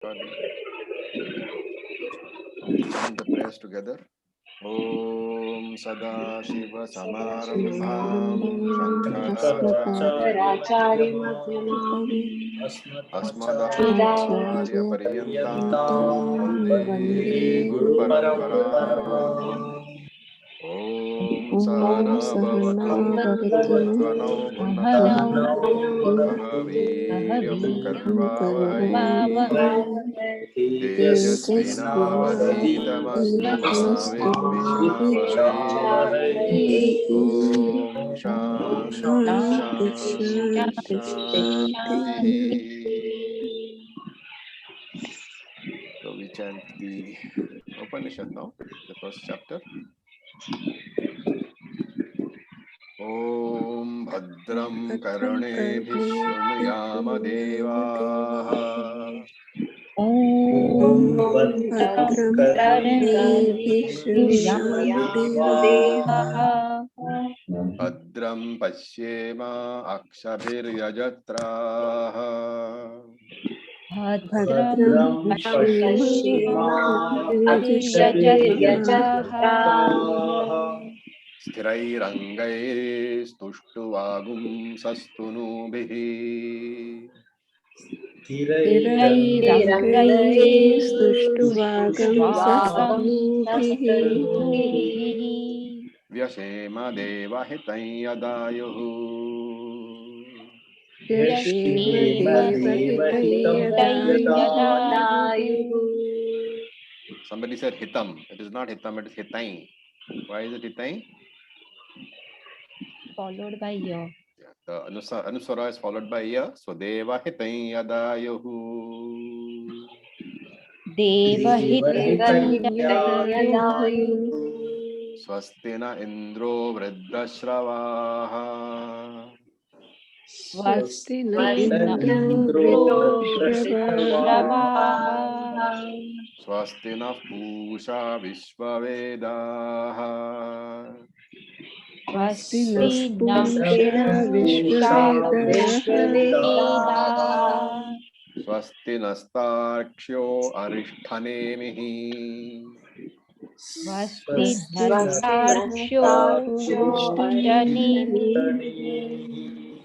Chant the prayers together. Om Sadashiva Samarambham Shankaracharya Asmadacharya Paryantam Vande Guru Paramparam. Om Sahana Bhavatu Sahano Bhunakthu Saha Veeryam Karvavahai Tejasvinavadhitamastu Ma Vidvishavahe. Om Shanti Shanti Shanti. So we chant the Upanishad now, the first chapter. Om Bhadram Karunebhiः Shrunuyama Devaः. Om Bhadram Karunebhiः Shrunuyama Devaः. Bhadram Pashyema Akshabhiryajatraः. Bhadram Pashyema Akshabhiryajatraः. Sthirairangaistuštuvagum sastunuभिः. Sthirairangaistuštuvagam sastunuभिः. Vyashema Devahitam Yadayuः. Somebody said hitam. It is not hitam, it is hitai. Why is it hitai? Followed by ya. Yeah, the anuswara is followed by ya. So deva hitai yadayuhu. Deva hitayadayuhu. Swastina indro vriddashravaha. Swastina indro vriddashravaha. Swastina pusha vishvavedaha. Swastina pusha vishvavedaha. Swastinastarkshyo arishthanemihi. Swastinastarkshyo arishthanemihi.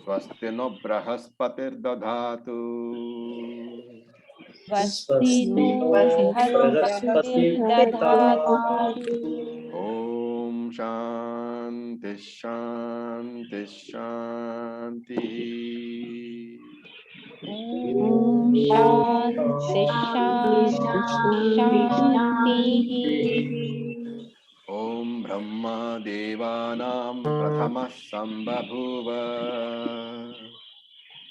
Swastino Brahaspatir Dadhatu. Swastino Brahaspatir Dadhatu. Om Shanti Shanti Shanti. Om Shanti Shanti Shanti. Om Brahma Devanam Prathama Sambhabhuva.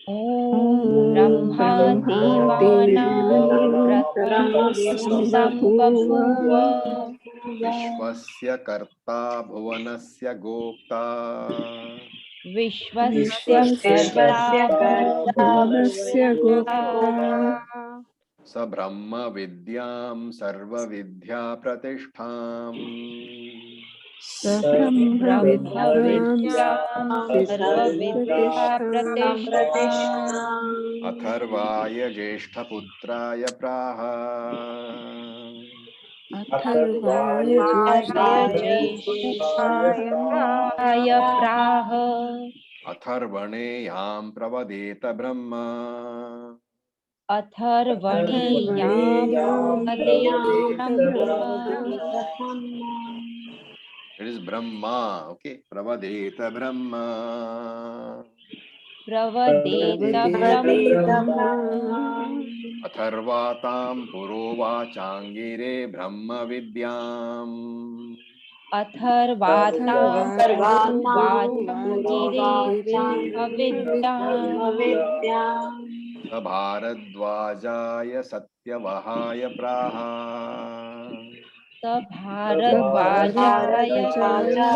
Om Brahma Devanam Prathama Sambhabhuva. Vishwasya Karta Bhuvanasya Gopta. Vishwasya Karta Bhuvanasya Gopta. Sa Brahma Vidyam Sarva Vidya Pratishtham. Sa Brahma Vidyam Sarva Vidya Pratishtham. Atharvaya Jeshta Putraya Praha. Atharvaya Jeshthaya Praha. Atharvane Yam Pravadeta Brahma. Atharvane Yam Pravadeta Brahma. It is Brahma, okay? Pravadeta Brahma. Pravadeta Brahma. Atharvatam Purovachangire Brahma Vidyam. Atharvatam Purvachangire Brahma Vidyam. Sabharadvajaya Satyavahaya Praha. Sabharadvajaya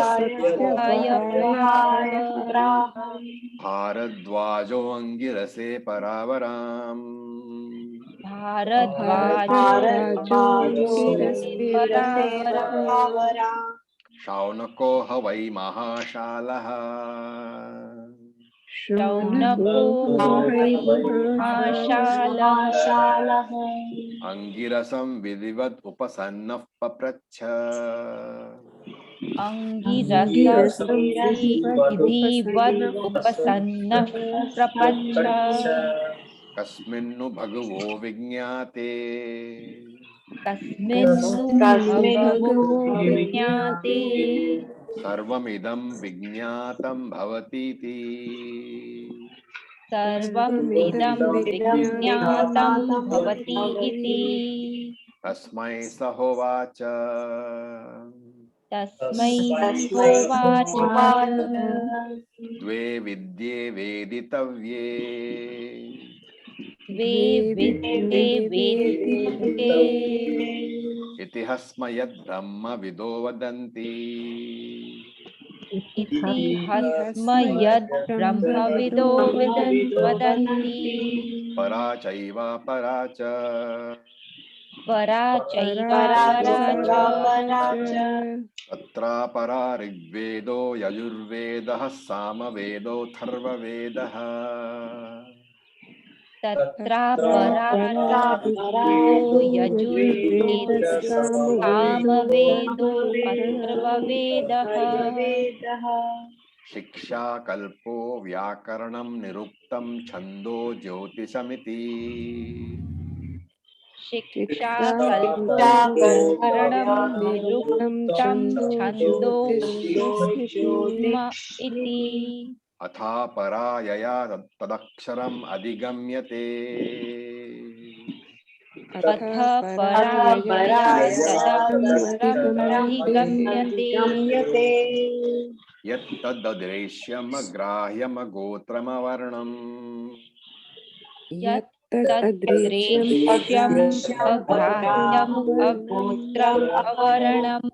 Satyavahaya Praha. Bharadvajo Angirase Paravaram. Bharadvajo Paravaram. Shaunako Havai Mahashalaha. शौनको महाशालः अंगिरसं विधिवत् उपसन्नः पप्रच्छ अंगिरसं विधिवत् उपसन्नः प्रपच्छ कस्मिन्नु भगवो विज्ञाते कस्मिन्नु भगवो विज्ञाते सर्वमिदं विज्ञातं भवतीति सर्वमिदं विज्ञातं भवति इति तस्मै स होवाच तस्मै होवाच द्वे विद्ये वेदितव्ये द्वे विद्ये वेदितव्ये इति हस्मयद्ब्रह्म विदो वदन्ति इति हस्मयद् ब्रह्मविदो वदन्ति परा चैव परा च परा चैव परा च तत्रापरा ऋग्वेदो यजुर्वेदः सामवेदोऽथर्ववेदः तत्रापरा ऋग्वेदो यजुर्वेदः सामवेदो अथर्ववेदः शिक्षा कल्पो व्याकरणं निरुक्तं छन्दो ज्योतिषमिति शिक्षा कल्पो व्याकरणं निरुक्तं छन्दो ज्योतिषम् इति अथा परा यया तदक्षरम् अधिगम्यते अथ परा तदक्षरम् अधिगम्यते यत्तदृश्यमग्राह्यमगोत्रमवर्णम् यत्तदृश्यम् अग्राह्यम् अगोत्रम् अवर्णम्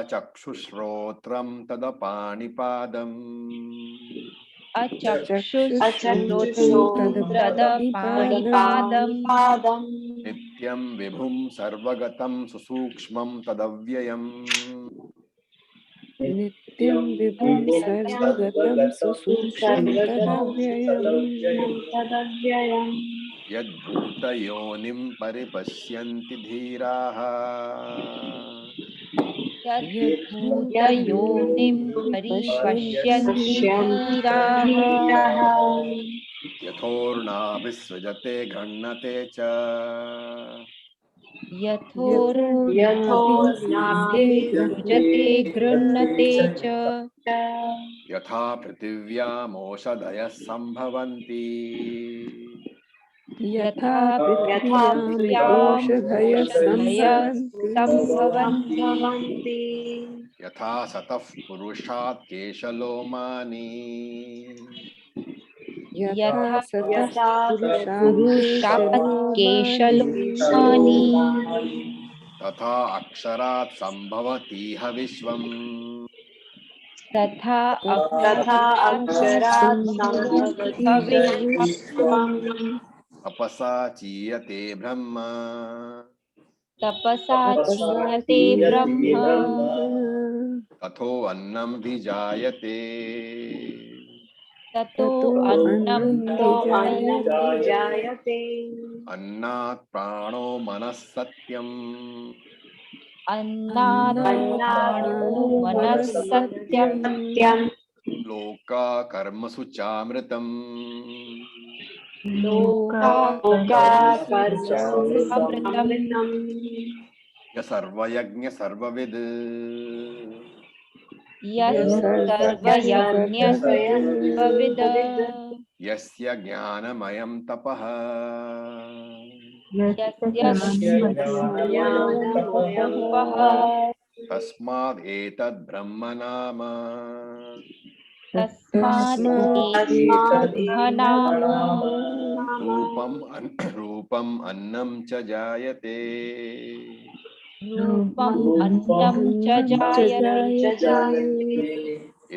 अचक्षुश्रोत्रं तदपाणिपादम् अचक्षुश्रोत्रं तदपाणिपादम् नित्यं विभुं सर्वगतं सुसूक्ष्मं तदव्ययम् नित्यं विभुं सर्वगतं सुसूक्ष्मं तदव्ययम् यद्भूतयोनिं परिपश्यन्ति धीराः यद्भूतयोनिं परिपश्यन्ति धीराः यथोर्णाभिसृजते गृह्णते च यथोर्नाभिसृजते गृह्णते च यथा पृथिव्यामोषधयः सम्भवन्ति यथा पृथिव्यामोषधयः सम्भवन्ति यथा सतः पुरुषात् केशलोमानि यथा सतः पुरुषात् केशलोमानि तथा अक्षरात् सम्भवतीह विश्वम् तथा अक्षरात् सम्भवति विश्वम् तपसा चीयते ब्रह्म तपसा चीयते ब्रह्म तथो अन्नं भिजायते ततो अन्नं जायते अन्नात् प्राणो मनः सत्यम् अन्नात् प्राणो मनः सत्यम् लोका कर्मसु चामृतम् लोकामृतम् य सर्वयज्ञ सर्वविद् सर्वयज्ञ सर्वविद यस्य ज्ञानमयं तपः तस्माद् एतद् ब्रह्म नाम रूपम् अन्नं च जायते रूपम् अन्नं च जायते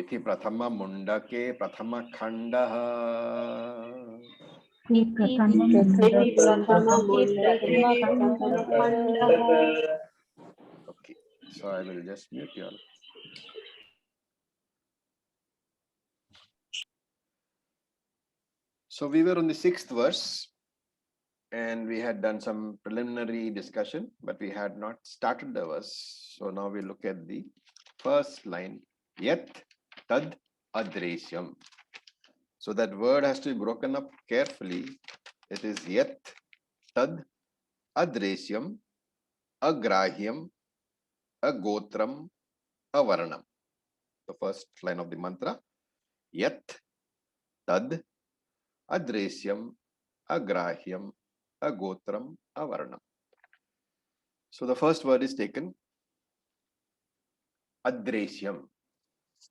इति प्रथममुण्डके प्रथमखण्डः Okay, so I will just mute you all. So we were on the 6th verse and we had done some preliminary discussion, but we had not started the verse. So now we look at the first line, Yat Tad Adreshyam. So that word has to be broken up carefully. It is Yat Tad Adreshyam Agrahyam Agotram Avarnam. The first line of the mantra, Yat Tad Adreshyam Agrahyam Agotram Avarnam. So the first word is taken, Adreshyam.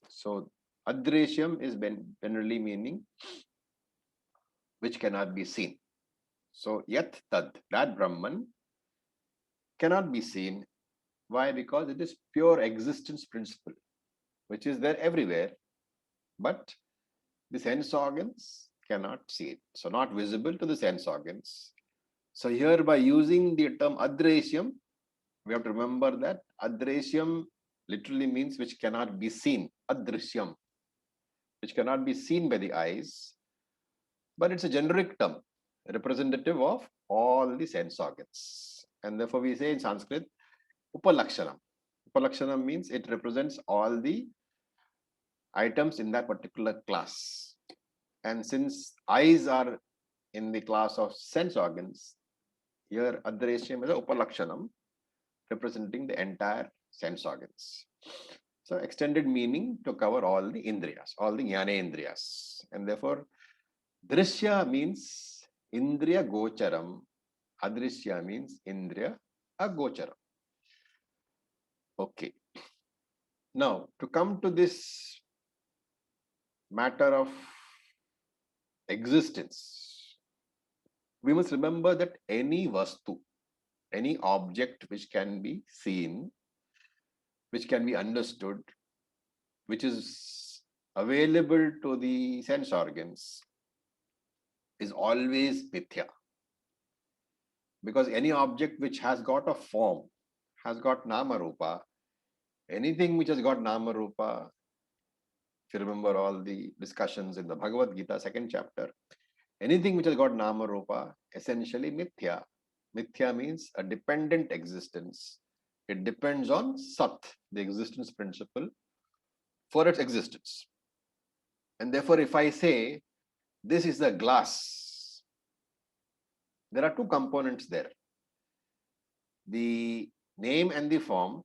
So Adreshyam is generally meaning which cannot be seen. So Yat Tad, that Brahman cannot be seen. Why? Because it is pure existence principle, which is there everywhere, but the sense organs cannot see it. So not visible to the sense organs. So here by using the term Adreshyam, we have to remember that Adreshyam literally means which cannot be seen. Adrishyam, which cannot be seen by the eyes, but it's a generic term, representative of all the sense organs. And therefore we say in Sanskrit, Upalakshanam. Upalakshanam means it represents all the items in that particular class. And since eyes are in the class of sense organs, here Adreshyam is a Upalakshanam representing the entire sense organs. So extended meaning to cover all the indriyas, all the jnanendriyas. And therefore, Drishya means Indriya Gocharam. Adrishya means Indriya Agocharam. Okay. Now, to come to this matter of existence, we must remember that any vastu, any object which can be seen, which can be understood, which is available to the sense organs, is always mithya. Because any object which has got a form, has got nama rupa, anything which has got nama rupa, if you remember all the discussions in the Bhagavad Gita, 2nd chapter, anything which has got nama rupa, essentially mithya. Mithya means a dependent existence. It depends on Sat, the existence principle, for its existence. And therefore, if I say, this is a glass, there are two components there. The name and the form.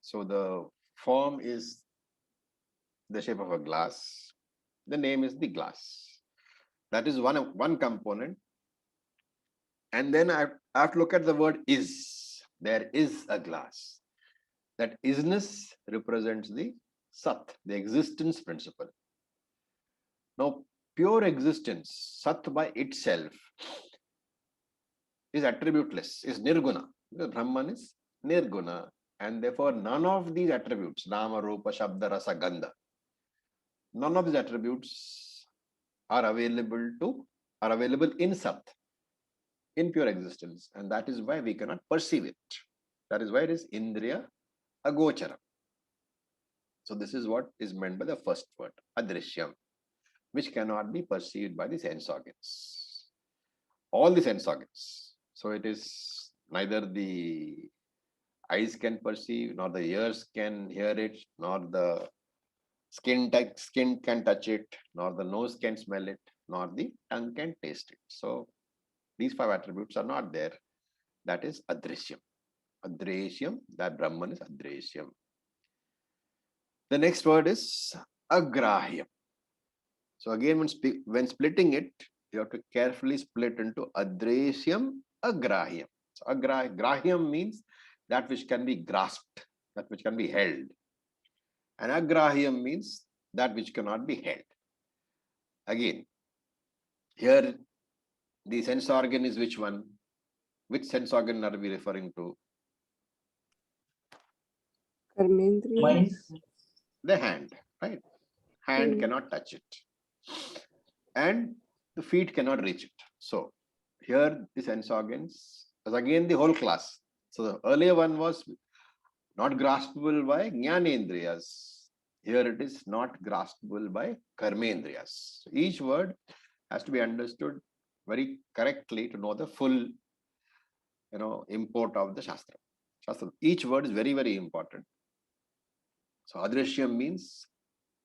So the form is the shape of a glass. The name is the glass. That is one component. And then I have to look at the word is. There is a glass. That isness represents the Sat, the existence principle. Now, pure existence, Sat by itself, is attributeless, is nirguna. Because Brahman is nirguna. And therefore, none of these attributes, Nama, Rupa, Shabda, Rasa, Gandha, none of these attributes are available in Sat, in pure existence. And that is why we cannot perceive it. That is why it is Indriya Agochara. So this is what is meant by the first word, Adrishyam, which cannot be perceived by the sense organs. All the sense organs. So it is neither the eyes can perceive, nor the ears can hear it, nor the skin can touch it, nor the nose can smell it, nor the tongue can taste it. So these 5 attributes are not there. That is Adrishyam. Adreshyam, that Brahman is Adreshyam. The next word is Agrahyam. So again, when splitting it, you have to carefully split into Adreshyam, Agrahyam. So Grahyam means that which can be grasped, that which can be held. And Agrahyam means that which cannot be held. Again, here the sense organ is which one? Which sense organ are we referring to? Karmendriya. The hand, right? Hand cannot touch it. And the feet cannot reach it. So here the sense organs is again the whole class. So the earlier one was not graspable by Jnanendriyas. Here it is not graspable by Karmendriyas. So each word has to be understood very correctly to know the full, import of the Shastra. Each word is very, very important. So Adrishyam means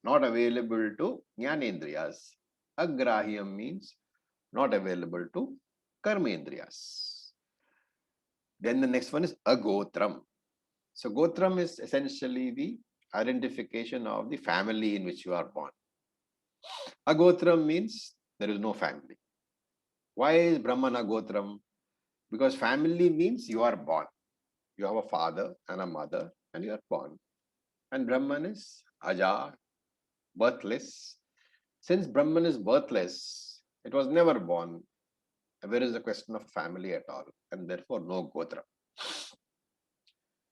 not available to Jnanendriyas. Agrahyam means not available to Karmendriyas. Then the next one is Agotram. So Gotram is essentially the identification of the family in which you are born. Agotram means there is no family. Why is Brahman Agotram? Because family means you are born. You have a father and a mother and you are born. And Brahman is Aja, birthless. Since Brahman is birthless, it was never born. Where is the question of family at all? And therefore no Gotra.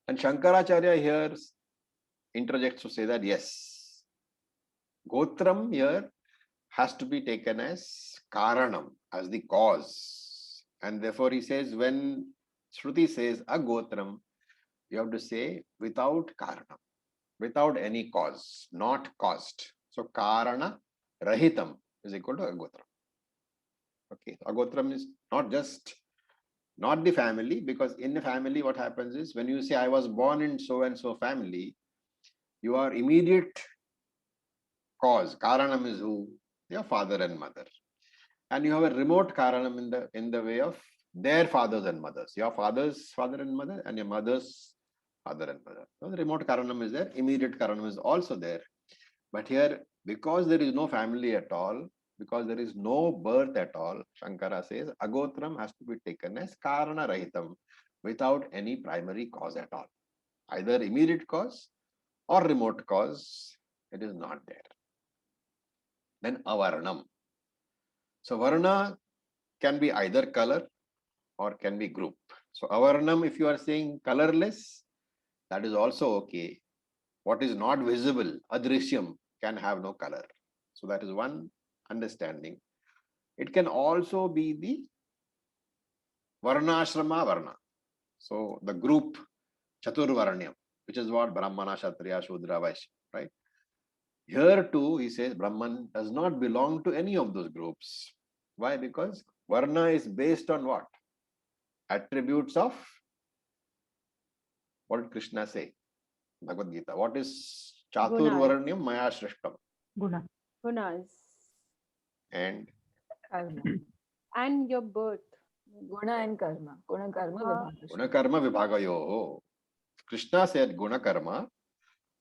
And Shankaracharya here interjects to say that yes, Gotram here has to be taken as Karanam, as the cause. And therefore he says when Shruti says Agotram, you have to say without Karanam, without any cause, not caused. So Karana Rahitam is equal to Agotram. Okay, Agotram is not the family, because in the family what happens is when you say I was born in so and so family, your immediate cause, Karanam is who? Your father and mother. And you have a remote Karanam in the way of their fathers and mothers. Your father's father and mother and your mother's father and mother. So the remote Karanam is there, immediate Karanam is also there. But here, because there is no family at all, because there is no birth at all, Shankara says Agotram has to be taken as Karana Rahitam, without any primary cause at all. Either immediate cause or remote cause, it is not there. Then Avarnam. So Varna can be either color or can be group. So Avarnam, if you are saying colorless, that is also okay. What is not visible, Adrishyam, can have no color. So that is one understanding. It can also be the Varnashrama Varna. So the group Chaturvaranyam, which is what Brahmana, Kshatriya, Shudra, Vaishya, right? Here too, he says Brahman does not belong to any of those groups. Why? Because Varna is based on what? Attributes of, what did Krishna say? Bhagavad Gita. What is Chaturvaranyam Maya Shrishtam? Guna. Gunas. And Karma. And your birth. Guna and karma. Guna karma vibhaga. Guna Karma Vibhagayo. Krishna said Guna Karma,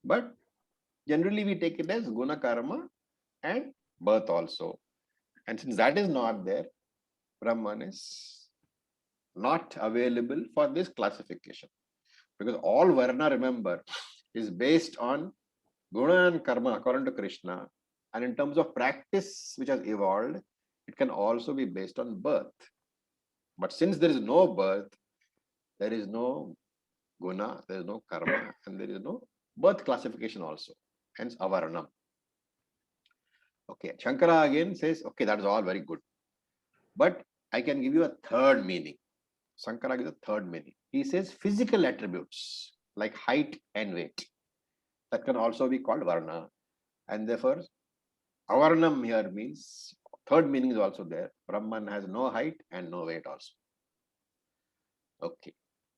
but generally we take it as Guna Karma and birth also. And since that is not there, Brahman is not available for this classification. Because all Varna, remember, is based on Guna and Karma according to Krishna. And in terms of practice which has evolved, it can also be based on birth. But since there is no birth, there is no Guna, there is no Karma, and there is no birth classification also. Hence Avarnam. Okay, Shankara again says, okay, that is all very good. But I can give you a third meaning. Shankara gives a third meaning. He says physical attributes like height and weight. That can also be called Varna. And therefore, Avarnam here means, third meaning is also there. Brahman has no height and no weight also. Okay.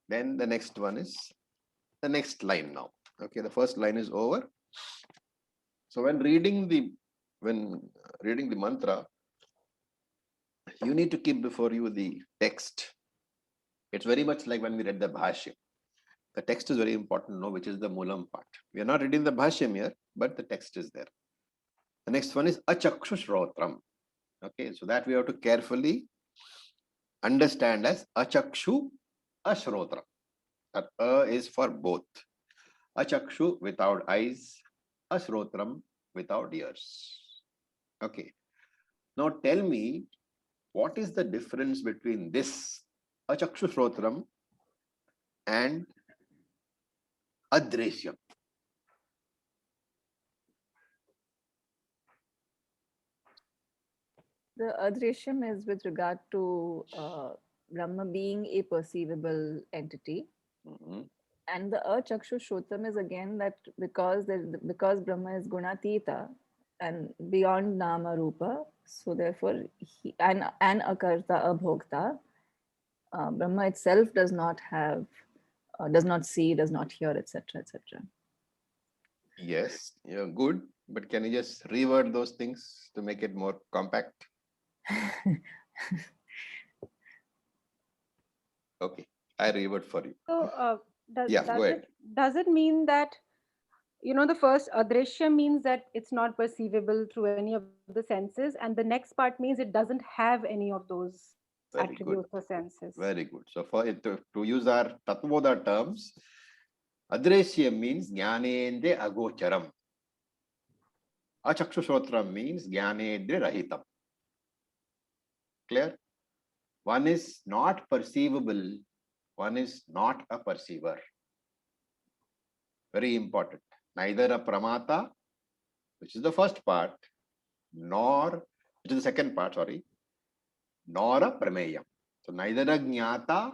Then the next one is the next line now. Okay, the first line is over. So when reading the mantra, you need to keep before you the text. It's very much like when we read the Bhashyam. The text is very important to know which is the Moolam part. We are not reading the Bhashyam here, but the text is there. The next one is Achakshu Shrotram. Okay, so that we have to carefully understand as Achakshu Ashrotram. That is for both. Achakshu without eyes, Ashrotram without ears. Okay. Now tell me, what is the difference between this Achakshu Shrotram and Adreshyam? The Adrishyam is with regard to Brahma being a perceivable entity. And the Achakshu Shrotam is again that because Brahma is Gunatita and beyond Nama Rupa, So therefore, an akarta, abhokta, Brahma itself does not have, does not see, does not hear, etc., etc. Yes, you're good, but can you just reword those things to make it more compact? Okay, I reword for you. So, does Yeah, does go it ahead. does it mean that, you know, the first adrishya means that it's not perceivable through any of the senses, and the next part means it doesn't have any of those Very attributes good. or senses? Very good. So for it to use our Tatvoda terms, Adreshya means Jnanendra Agocharam. Achakshushrotram means Jnanendra Rahitam. Clear? One is not perceivable, one is not a perceiver. Very important. Neither a Pramata, which is the first part, nor, which is the second part, sorry, nor a Prameyam. So neither a Jnata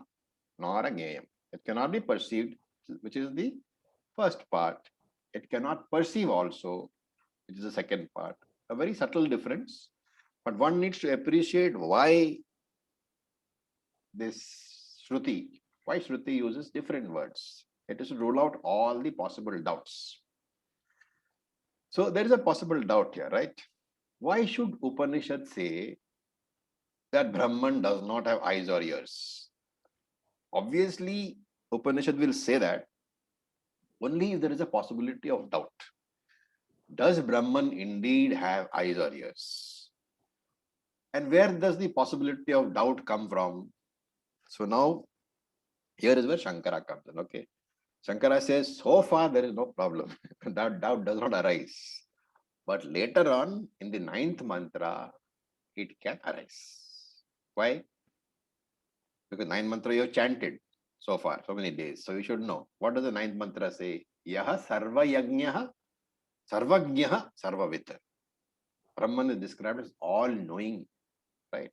nor a Jnayam. It cannot be perceived, which is the first part. It cannot perceive also, which is the second part. A very subtle difference, but one needs to appreciate why this why Shruti uses different words. It is to rule out all the possible doubts. So there is a possible doubt here, right? Why should Upanishad say that Brahman does not have eyes or ears? Obviously, Upanishad will say that only if there is a possibility of doubt. Does Brahman indeed have eyes or ears? And where does the possibility of doubt come from? So now, here is where Shankara comes in, okay? Shankara says, so far there is no problem. That doubt does not arise. But later on, in the ninth mantra, it can arise. Why? Because ninth mantra you have chanted so far, so many days. So you should know. What does the ninth mantra say? Yaha sarva yajnaha sarvajnaha sarvavit. Brahman is described as all-knowing, right?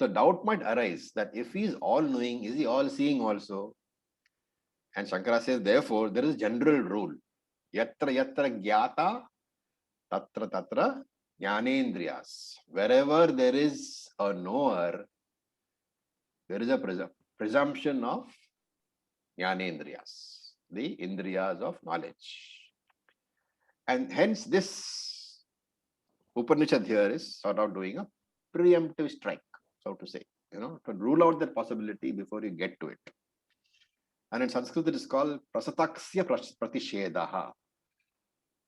So doubt might arise that if he is all-knowing, is he all-seeing also? And Shankara says, therefore, there is a general rule. Yatra yatra gyata, tatra tatra jnanendriyas. Wherever there is a knower, there is a presumption of jnanendriyas, the indriyas of knowledge. And hence this Upanishad here is sort of doing a preemptive strike, so to say, to rule out that possibility before you get to it. And in Sanskrit, it is called prasataksya pratishedaha.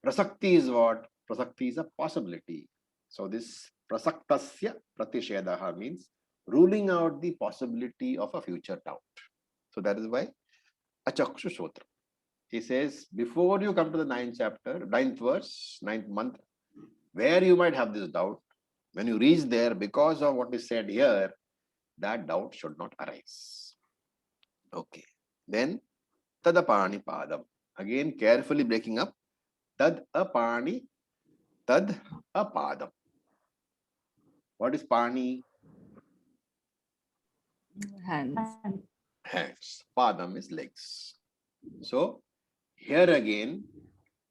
Prasakti is what? Prasakti is a possibility. So this prasaktasya pratishedaha means ruling out the possibility of a future doubt. So that is why Achakshu Shotra. He says, before you come to the ninth chapter, ninth verse, ninth mantra, where you might have this doubt, when you reach there, because of what is said here, that doubt should not arise. Okay. Then Tadapani Padam. Again, carefully breaking up. Tad apani, tad apadam. What is pani? Hands. Hands. Padam is legs. So here again,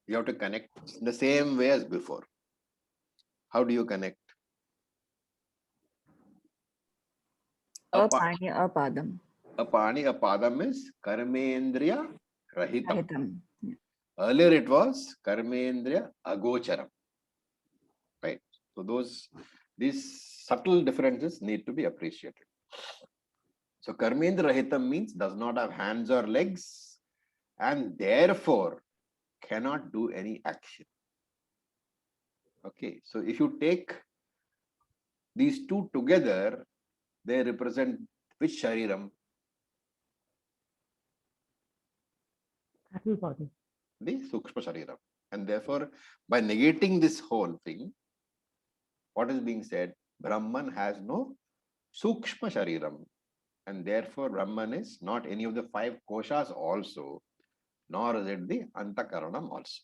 you have to connect in the same way as before. How do you connect? Apani, apadam. Apani, apadam is karmendriya rahitam. Rahitam. Yeah. Earlier it was karmendriya agocharam. Right. So these subtle differences need to be appreciated. So karmendra rahitam means does not have hands or legs and therefore cannot do any action. Okay, so if you take these two together, they represent which shariram? The sukshma shariram. And therefore, by negating this whole thing, what is being said? Brahman has no sukshma shariram. And therefore, Brahman is not any of the five koshas also, nor is it the antakaranam also.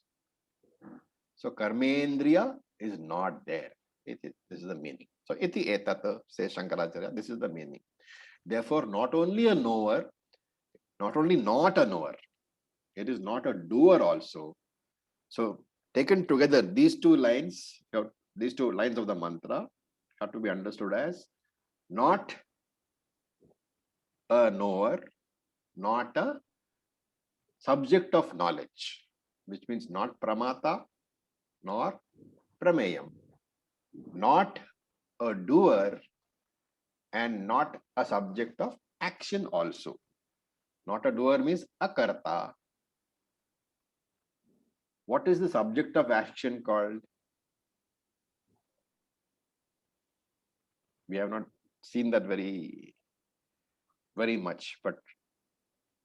So, karmendriya is not there. This is the meaning. So, iti etata, says Shankaracharya, this is the meaning. Therefore, not only a knower, not only not a knower, it is not a doer also. So, taken together, these two lines of the mantra have to be understood as not a knower, not a subject of knowledge, which means not pramata nor prameyam, not a doer and not a subject of action also. Not a doer means akarta. What is the subject of action called? We have not seen that very much, but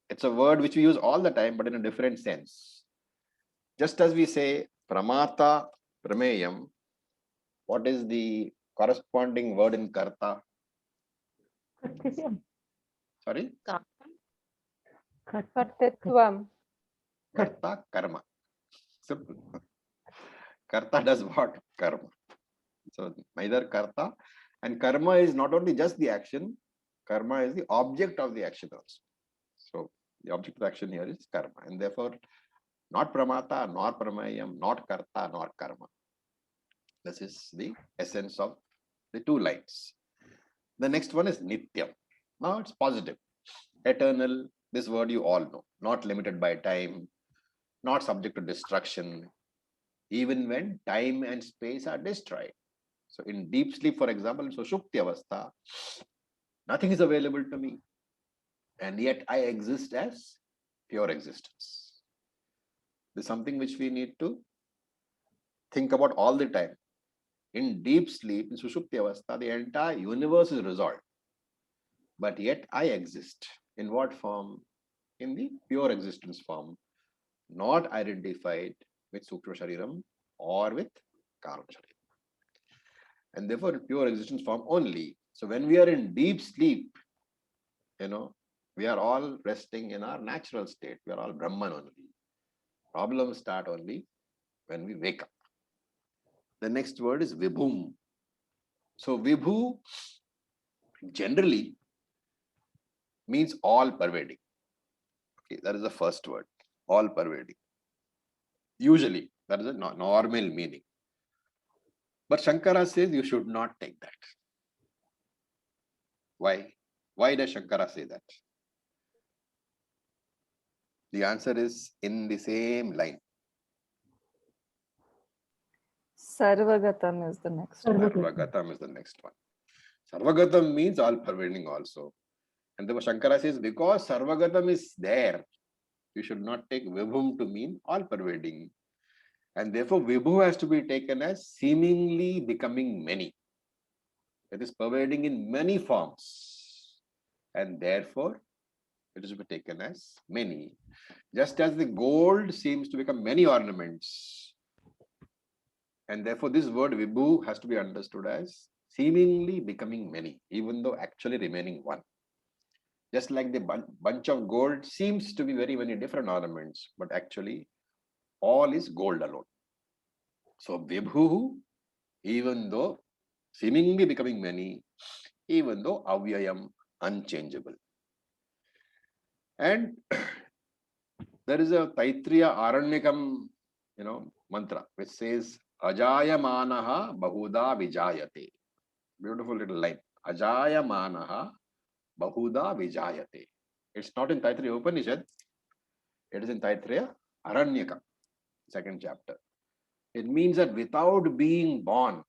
it's a word which we use all the time, but in a different sense. Just as we say pramata, prameyam, what is the corresponding word in karta? Sorry? Kartritvam. Karta, karma. Simple. Karta does what? Karma. So neither karta and karma is not only just the action, karma is the object of the action also. So the object of action here is karma, and therefore not pramata, nor pramayam, not karta, nor karma. This is the essence of the two lines. The next one is nityam. Now it's positive, eternal. This word you all know, not limited by time, not subject to destruction, even when time and space are destroyed. So in deep sleep, for example, so Sushupti Avastha, nothing is available to me, and yet I exist as pure existence. This is something which we need to think about all the time. In deep sleep, in Sushupti Avastha, the entire universe is resolved, but yet I exist. In what form? In the pure existence form, not identified with Sukshma Shariram or with Karma Shariram. And therefore, pure existence form only. So when we are in deep sleep, we are all resting in our natural state. We are all Brahman only. Problems start only when we wake up. The next word is Vibhum. So Vibhu generally means all pervading. Okay, that is the first word, all pervading. Usually, that is a normal meaning. But Shankara says you should not take that. Why? Why does Shankara say that? The answer is in the same line. Sarvagatam is the next one. Sarvagatam is the next one. Sarvagatam means all pervading also. And therefore Shankara says because Sarvagatam is there, you should not take Vibhum to mean all pervading. And therefore Vibhu has to be taken as seemingly becoming many. It is pervading in many forms. And therefore it is to be taken as many. Just as the gold seems to become many ornaments. And therefore this word Vibhu has to be understood as seemingly becoming many, even though actually remaining one. Just like the bunch of gold seems to be very many different ornaments, but actually all is gold alone. So Vibhu, even though seemingly becoming many, even though avyayam, unchangeable. And there is a Taitriya Aranyakam, mantra, which says Ajayamanaha Bahuda Vijayate. Beautiful little line. Ajayamanaha Bahuda Vijayate. It's not in Taitriya Upanishad. It is in Taitriya Aranyakam, second chapter. It means that without being born,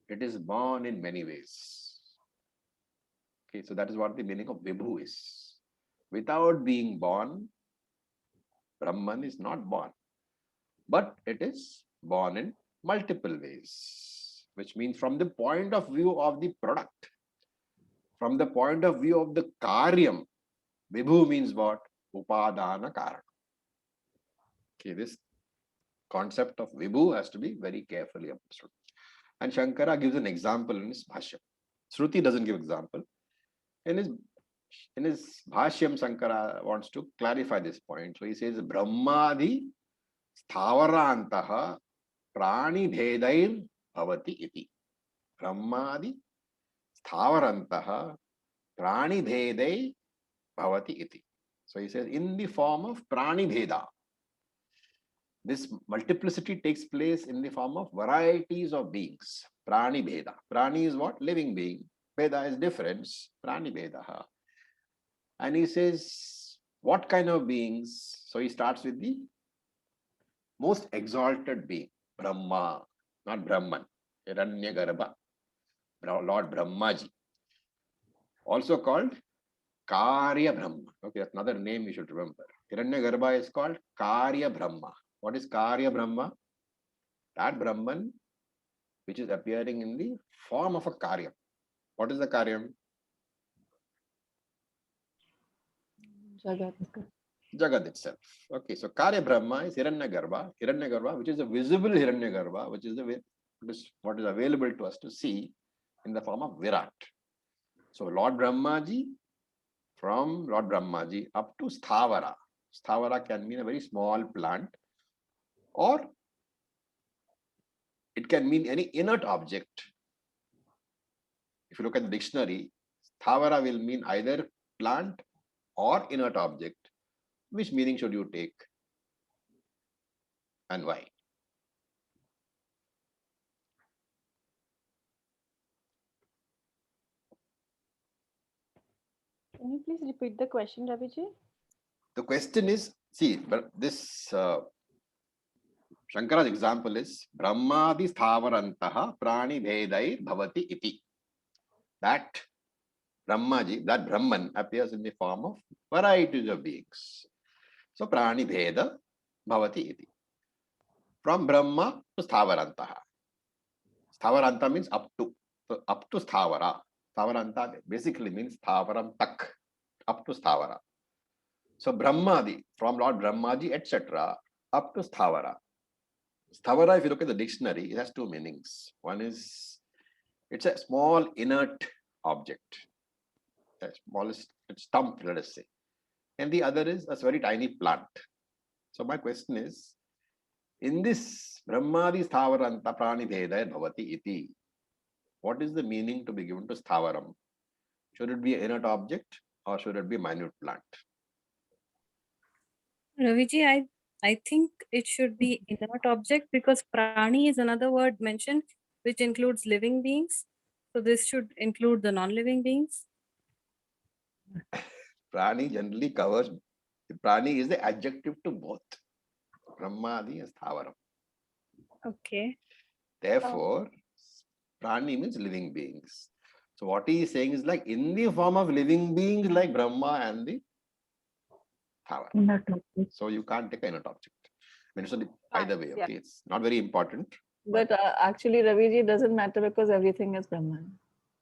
it is born in many ways. Okay, so that is what the meaning of Vibhu is. Without being born, Brahman is not born, but it is born in multiple ways, which means from the point of view of the product, from the point of view of the karyam, Vibhu means what? Upadana karana. Okay, this concept of Vibhu has to be very carefully understood. And Shankara gives an example in his Bhashyam. Shruti doesn't give example. In his Bhashyam, Shankara wants to clarify this point. So he says, Brahmadi Sthavarantaha Prani Bhedair Bhavati Iti. Brahmadi Sthavarantaha Prani Bhedair Bhavati Iti. So he says, in the form of Prani Bheda. this multiplicity takes place in the form of varieties of beings. Prani Bheda. Prani is what? Living being. Bheda is difference. Prani Bheda. And he says, what kind of beings? So he starts with the most exalted being, Brahma, not Brahman, Hiranyagarbha, Lord Brahmaji. Also called Karya Brahma. Okay, that's another name you should remember. Hiranyagarbha is called Karya Brahma. What is Karya Brahma? That Brahman which is appearing in the form of a Karyam. What is the Karyam? Jagat. Jagat itself. Okay, so Karya Brahma is Hiranyagarbha, which is a visible Hiranyagarbha, which is what is available to us to see in the form of Virat. So Lord Brahmaji, from Lord Brahmaji up to Sthavara. Sthavara can mean a very small plant, or it can mean any inert object. If you look at the dictionary, Sthavara will mean either plant or inert object. Which meaning should you take and why? Can you please repeat the question, Raviji? The question is, see, but this Shankara's example is Brahmadi Sthavarantaha Prani Bhedai Bhavati Iti. That Brahmaji, that Brahman appears in the form of varieties of beings. So Prani Bheda Bhavati Iti. From Brahma to Sthavarantaha. Sthavaranta means up to. So up to Sthavara. Sthavaranta basically means Sthavaram Tak. Up to Sthavara. So Brahmadi, from Lord Brahmaji, etc., up to Sthavara. Sthavara, if you look at the dictionary, it has two meanings. One is, it's a small inert object, the smallest stump, let us say. And the other is a very tiny plant. So my question is, in this Brahmadi Sthavaranta Prani Bheda Bhavati Iti, what is the meaning to be given to Sthavaram? Should it be an inert object or should it be a minute plant? Raviji, I think it should be inert object because prani is another word mentioned which includes living beings. So this should include the non-living beings. Prani generally covers, prani is the adjective to both Brahmadi and Sthavaram. Okay. Therefore, prani means living beings. So what he is saying is like in the form of living beings like Brahma and the Sthavaram. So you can't take an inert object. I mean, so either way, okay, it's not very important. But actually, Raviji, doesn't matter because everything is Brahman.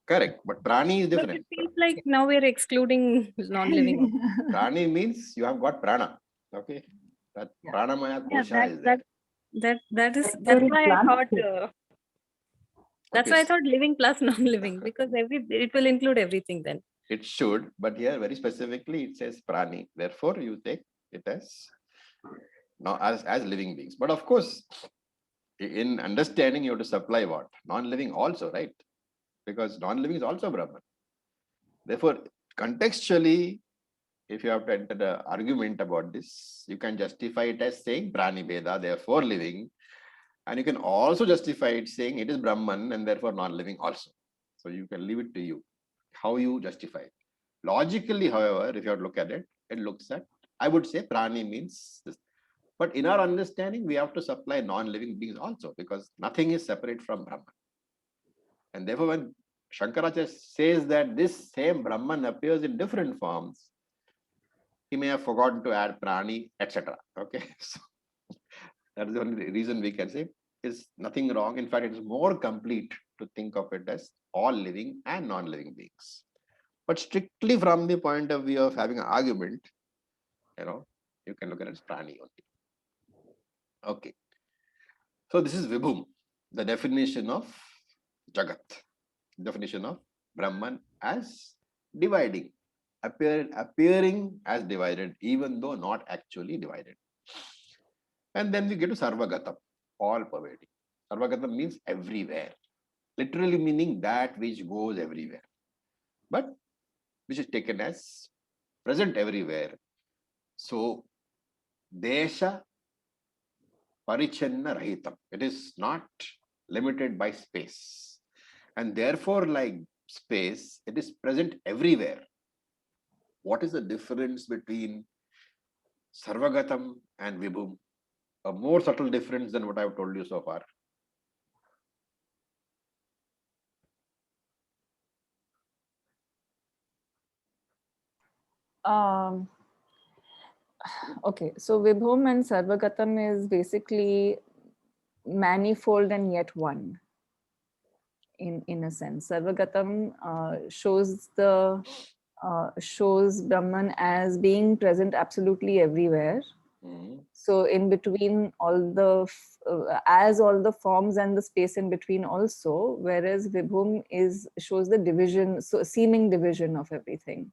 Correct, but prani is But different. it feels like now we're excluding non-living. Prani means you have got prana. Okay, that pranamaya kosha is there. That's why I thought. That's why I thought living plus non-living because it will include everything then. It should, but here very specifically it says prani. Therefore, you take it as now as living beings. But of course, in understanding, you have to supply what? Non-living also, right? Because non-living is also Brahman. Therefore, contextually, if you have to enter the argument about this, you can justify it as saying prani bheda, therefore living. And you can also justify it saying it is Brahman and therefore non-living also. So you can leave it to you, how you justify it. Logically, however, if you have to look at it, it looks at, I would say prani means this. But in our understanding, we have to supply non-living beings also because nothing is separate from Brahman. And therefore, when Shankaracharya says that this same Brahman appears in different forms, he may have forgotten to add prani, etc. Okay, so that is the only reason we can say is nothing wrong. In fact, it is more complete to think of it as all living and non-living beings. But strictly from the point of view of having an argument, you can look at it as prani only. Okay. So this is Vibhum, the definition of Jagat, definition of Brahman as dividing, appearing as divided, even though not actually divided. And then we get to Sarvagatam, all pervading. Sarvagatam means everywhere, literally meaning that which goes everywhere, but which is taken as present everywhere. So, Desha parichanna rahitam. It is not limited by space. And therefore, like space, it is present everywhere. What is the difference between Sarvagatam and Vibhum? A more subtle difference than what I've told you so far. Okay, so Vibhum and Sarvagatam is basically manifold and yet one. In a sense, Sarvagatam shows Brahman as being present absolutely everywhere. So in between all the as all the forms and the space in between also, whereas Vibhum shows the division, so seeming division of everything.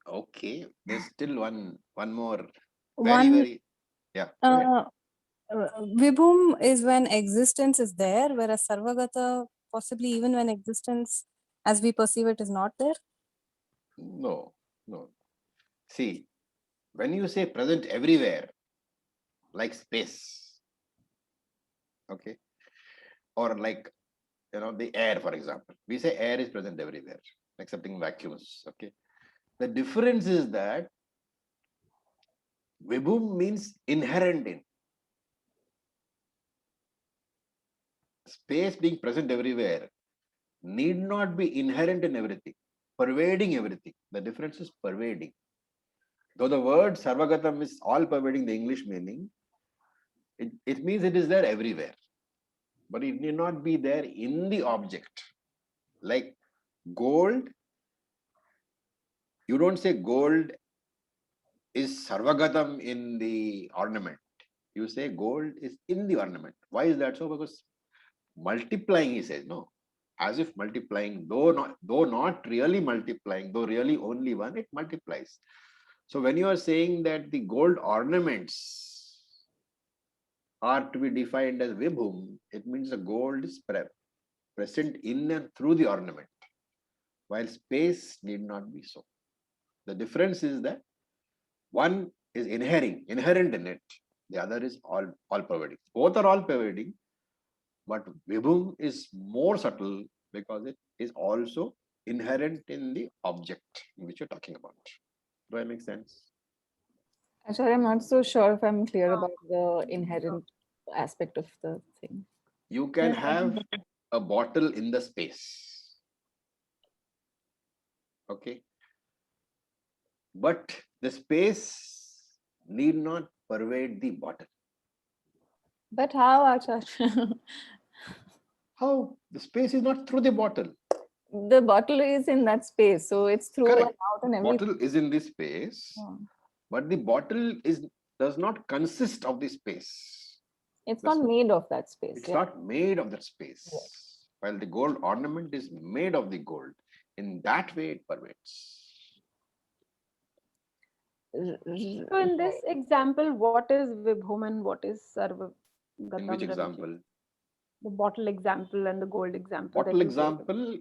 Okay, there's still one more One, very yeah. Go ahead. Vibhum is when existence is there, whereas Sarvagata possibly even when existence as we perceive it is not there. No. See, when you say present everywhere, like space, okay, or like the air, for example, we say air is present everywhere, excepting vacuums. Okay, the difference is that Vibhum means inherent in. Space being present everywhere need not be inherent in everything, pervading everything. The difference is pervading. Though the word Sarvagatam is all pervading, the English meaning, it means it is there everywhere. But it need not be there in the object. Like gold, you don't say gold is Sarvagatam in the ornament. You say gold is in the ornament. Why is that so? Because multiplying, he says, no. As if multiplying, though not really multiplying, though really only one, it multiplies. So when you are saying that the gold ornaments are to be defined as Vibhum, it means the gold is present in and through the ornament, while space need not be so. The difference is that one is inherent in it, the other is all pervading. Both are all pervading, but Vibhum is more subtle because it is also inherent in the object which you're talking about. Do I make sense? Actually, I'm not so sure if I'm clear about the inherent aspect of the thing. You can have a bottle in the space. Okay. But the space need not pervade the bottle. But how, Acharya? How? The space is not through the bottle. The bottle is in that space, so it's through Correct. and out and everything. Bottle is in this space, but the bottle does not consist of the space. It's not made of that space. It's not made of that space. Yes. While the gold ornament is made of the gold. In that way, it pervades. So in this example, what is Vibhum and what is Sarvagatam? In which example? The bottle example and the gold example. Bottle example,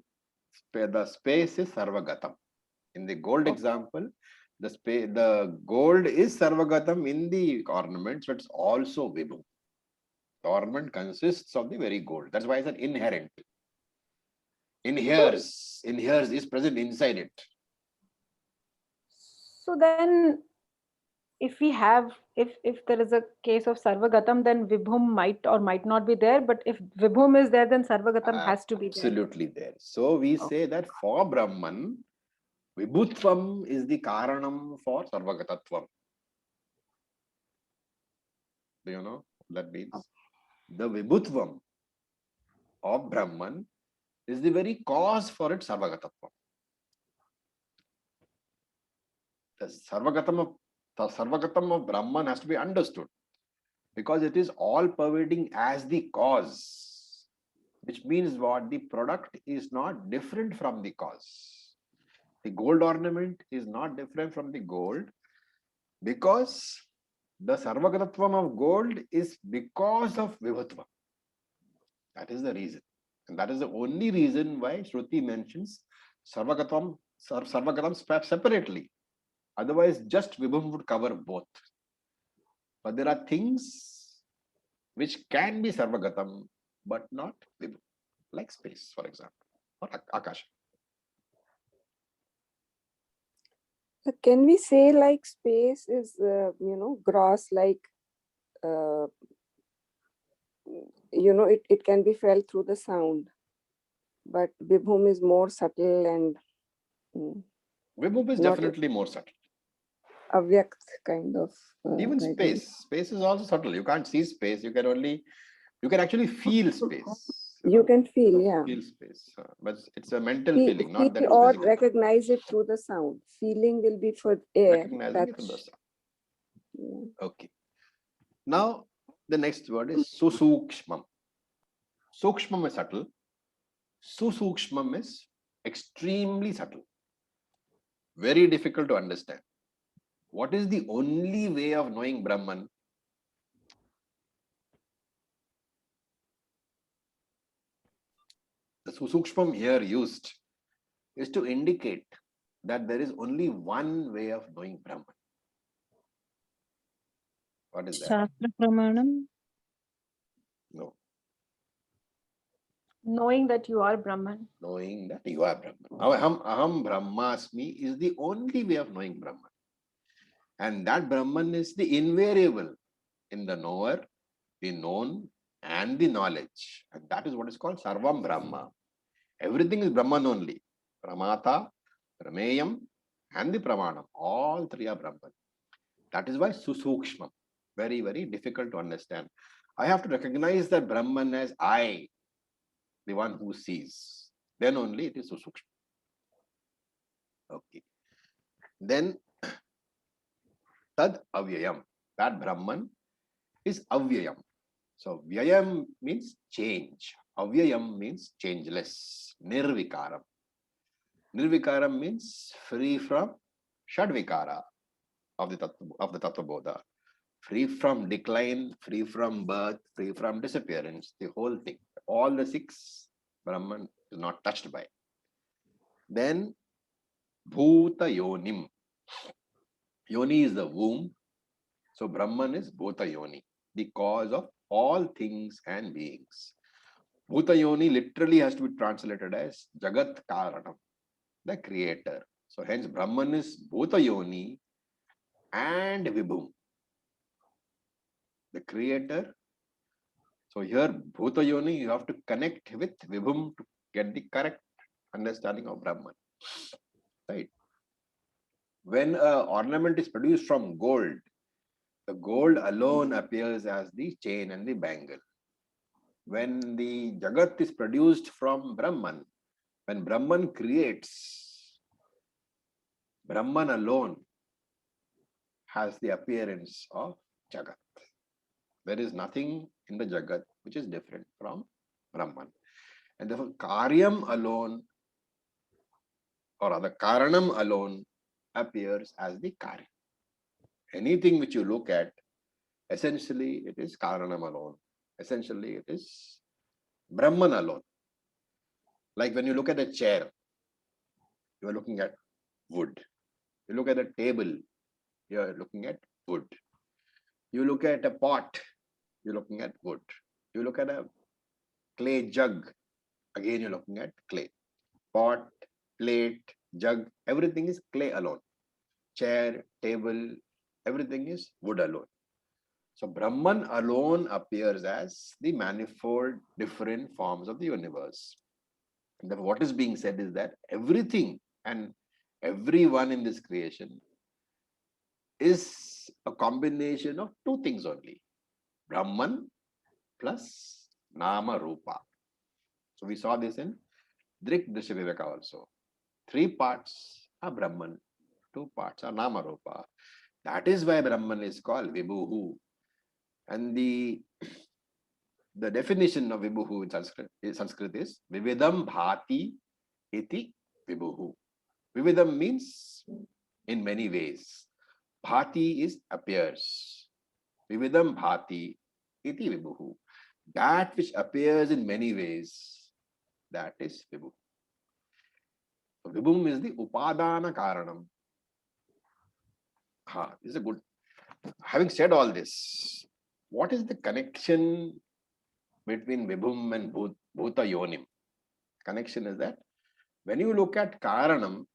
the space is Sarvagatam. In the gold example, the gold is Sarvagatam in the ornament, so it's also Vibhum. The ornament consists of the very gold. That's why it's an inherent. Inheres is present inside it. So then, if there is a case of Sarvagatam, then Vibhum might or might not be there. But if Vibhum is there, then Sarvagatam has to be there. Absolutely there. So we say that for Brahman, Vibhutvam is the Karanam for Sarvagatatvam. Do you know what that means? The Vibhutvam of Brahman is the very cause for its Sarvagatatvam. The Sarvagatam of Brahman has to be understood because it is all pervading as the cause, which means what? The product is not different from the cause. The gold ornament is not different from the gold because the Sarvagatatvam of gold is because of Vibhutvam. That is the reason. And that is the only reason why Shruti mentions Sarvagatam separately. Otherwise, just Vibhum would cover both. But there are things which can be Sarvagatam, but not Vibhu, like space, for example, or Akasha. Can we say like space is, gross, like, it can be felt through the sound, but Vibhum is more subtle and Vibhu is not definitely more subtle. avyakt kind of. Even guidance. space is also subtle. You can't see space. You can actually feel space. You can feel, yeah. Feel space, but it's a mental Feel, feeling, not that feel it's or physical. recognize it through the sound. Feeling will be for air. Recognizing it from the Touch. sound. Yeah. Okay. Now the next word is susukshmam. Sukshmam is subtle. Susukshmam is extremely subtle. Very difficult to understand. What is the only way of knowing Brahman? The susukshmam here used is to indicate that there is only one way of knowing Brahman. What is that? Shastra Pramanam. No. Knowing that you are Brahman. Knowing that you are Brahman. Aham Brahmasmi is the only way of knowing Brahman. And that Brahman is the invariable in the knower, the known, and the knowledge. And that is what is called Sarvam Brahma. Everything is Brahman only. Pramata, Prameyam, and the Pramanam. All three are Brahman. That is why Susukshmam. Very, very difficult to understand. I have to recognize that Brahman as I, the one who sees. Then only it is Susukshmam. Okay. Then Tad Avyayam. That Brahman is Avyayam. So Vyayam means change. Avyayam means changeless. Nirvikaram. Nirvikaram means free from Shadvikara of the Tattva Bodha. Free from decline, free from birth, free from disappearance. The whole thing. All the six, Brahman is not touched by. Then Bhuta Yonim. Yoni is the womb. So Brahman is Bhuta Yoni, the cause of all things and beings. Bhuta Yoni literally has to be translated as Jagat Karanam, the creator. So hence Brahman is Bhuta Yoni and Vibhum, the creator. So here Bhuta Yoni, you have to connect with Vibhum to get the correct understanding of Brahman. Right? When an ornament is produced from gold, the gold alone appears as the chain and the bangle. When the Jagat is produced from Brahman, when Brahman creates, Brahman alone has the appearance of Jagat. There is nothing in the Jagat which is different from Brahman. And therefore, Karyam alone, or rather Karanam alone, appears as the Karya. Anything which you look at, essentially it is Karanam alone. Essentially it is Brahman alone. Like when you look at a chair, you are looking at wood. You look at a table, you are looking at wood. You look at a pot, you're looking at wood. You look at a clay jug, again you're looking at clay. Pot, plate, jug, everything is clay alone. Chair, table, everything is wood alone. So Brahman alone appears as the manifold different forms of the universe. And what is being said is that everything and everyone in this creation is a combination of two things only. Brahman plus Nama Rupa. So we saw this in Drik Drishya Viveka also. 3 parts are Brahman, 2 parts are Nama Rupa. That is why Brahman is called Vibhuhu. And the definition of Vibhuhu in Sanskrit is Vividam Bhati iti Vibhuhu. Vividam means in many ways. Bhati is appears. Vividam Bhati iti Vibhuhu. That which appears in many ways, that is Vibhu. So Vibhum is the Upadana Karanam. This is a good. having said all this, what is the connection between Vibhum and Bhuta Yonim? Connection is that when you look at Karanam,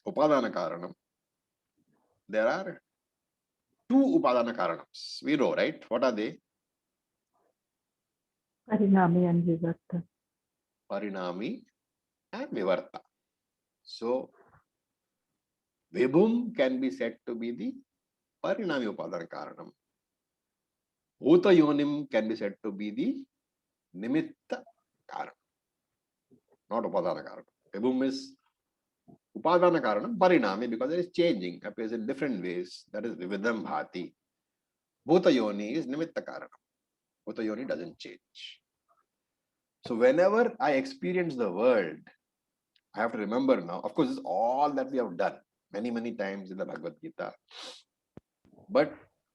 Upadana Karanam, there are two Upadana Karanams. We know, right? What are they? Parinami and Vivarta. Parinami and Vivarta. So, Vibhum can be said to be the Parinami Upadana Karanam. Bhuta Yonim can be said to be the Nimitta Karanam, not Upadana Karanam. Vibhum is Upadana Karanam, Parinami, because it is changing, appears in different ways. That is Vividham Bhati. Bhuta Yoni is Nimitta Karanam. Bhuta Yoni doesn't change. So whenever I experience the world, I have to remember now, of course, it's all that we have done many times in the Bhagavad Gita. But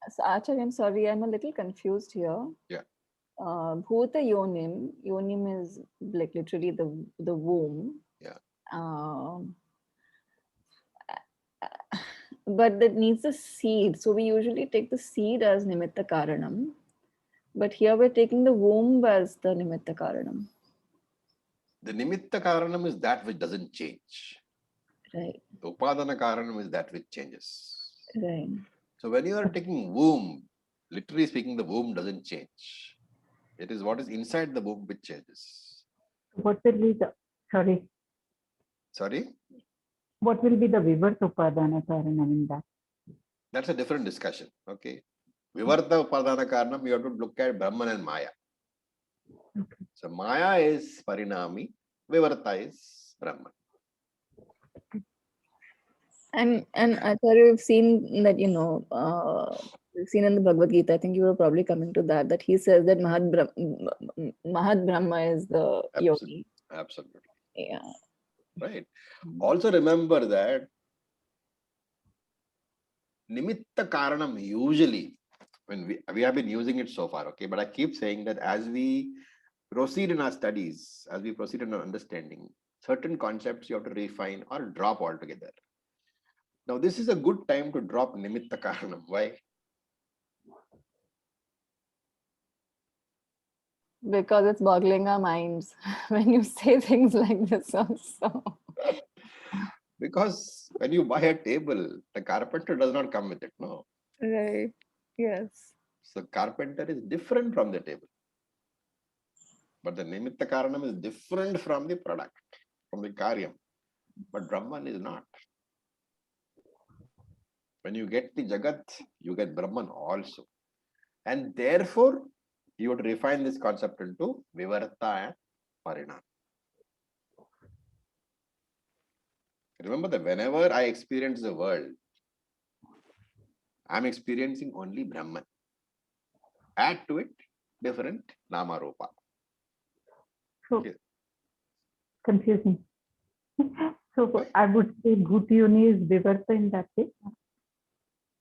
So, Acharya, I'm sorry, I'm a little confused here. Yeah. Bhuta Yonim, Yonim is like literally the womb. Yeah. But that needs a seed. So we usually take the seed as Nimitta Karanam. But here we're taking the womb as the Nimitta Karanam. the Nimitta Karanam is that which doesn't change. Right, The Upadana Karanam is that which changes. right. So when you are taking womb, literally speaking, the womb doesn't change. It is what is inside the womb which changes. What will be the, sorry, Sorry? what will be the Vivarta Upadana Karanam in that? That's a different discussion. Okay. Vivarta Upadana Karanam, you have to look at Brahman and Maya. Okay. So Maya is Parinami, Vivarta is Brahman. And Acharya, we've seen that, we've seen in the Bhagavad Gita, I think you were probably coming to that he says that Mahad Brahma is the yogi. Absolutely. Yeah. Right. Also remember that Nimitta Karanam usually, when we have been using it so far, okay, but I keep saying that as we proceed in our studies, as we proceed in our understanding, certain concepts you have to refine or drop altogether. Now, this is a good time to drop Nimitta Karanam. Why? Because it's boggling our minds when you say things like this also. Because when you buy a table, the carpenter does not come with it, no. Right. Yes. So carpenter is different from the table. But the Nimitta Karanam is different from the product, from the Karyam. But Brahman is not. When you get the Jagat, you get Brahman also. And therefore, you have to refine this concept into Vivarta and Parinam. Remember that whenever I experience the world, I'm experiencing only Brahman. Add to it different Nama Rupa. So Yes. confusing. So Why? I would say Bhuta Yoni is Vivarta in that case.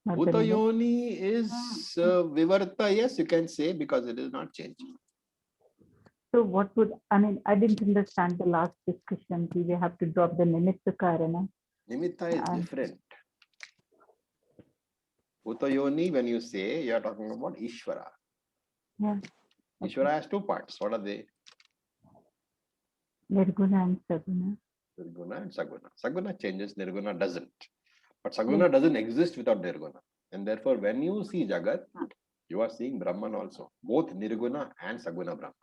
Not the Bhuta Nimitta. Yoni is Vivarta, yes, you can say, because it is not changing. So what would, I mean, I didn't understand the last discussion. We have to drop the Nimitta Karana. Nimitta is different. Bhuta Yoni, when you say, you are talking about Ishvara. Yeah. Ishvara has two parts. What are they? Nirguna and Saguna. Nirguna and Saguna. Saguna changes, Nirguna doesn't. But Saguna doesn't exist without Nirguna. And therefore, when you see Jagat, you are seeing Brahman also. Both Nirguna and Saguna Brahman.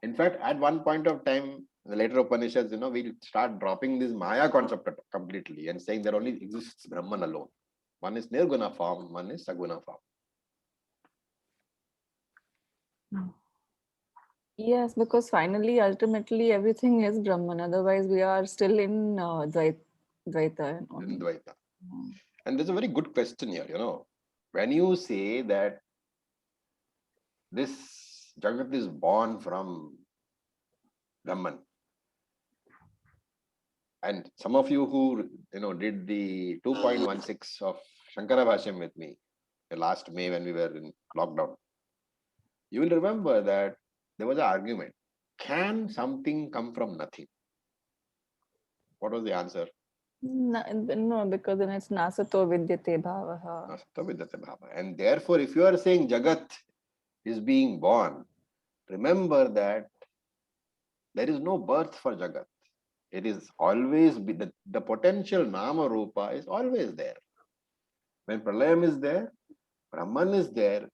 In fact, at one point of time, the later Upanishads, we'll start dropping this Maya concept completely and saying there only exists Brahman alone. One is Nirguna form, one is Saguna form. Yes, because finally, ultimately, everything is Brahman. Otherwise, we are still in Dvaita. In Dvaita. And there's a very good question here, When you say that this Jagat is born from Brahman, and some of you who did the 2.16 of Shankara Bhashyam with me last May when we were in lockdown, you will remember that there was an argument. Can something come from nothing? What was the answer? No, because then it's nasato vidyate bhavaha. Nasato vidyate bhava. And therefore, if you are saying Jagat is being born, remember that there is no birth for Jagat. It is always the potential Nama Rupa is always there. When Pralayam is there, Brahman is there,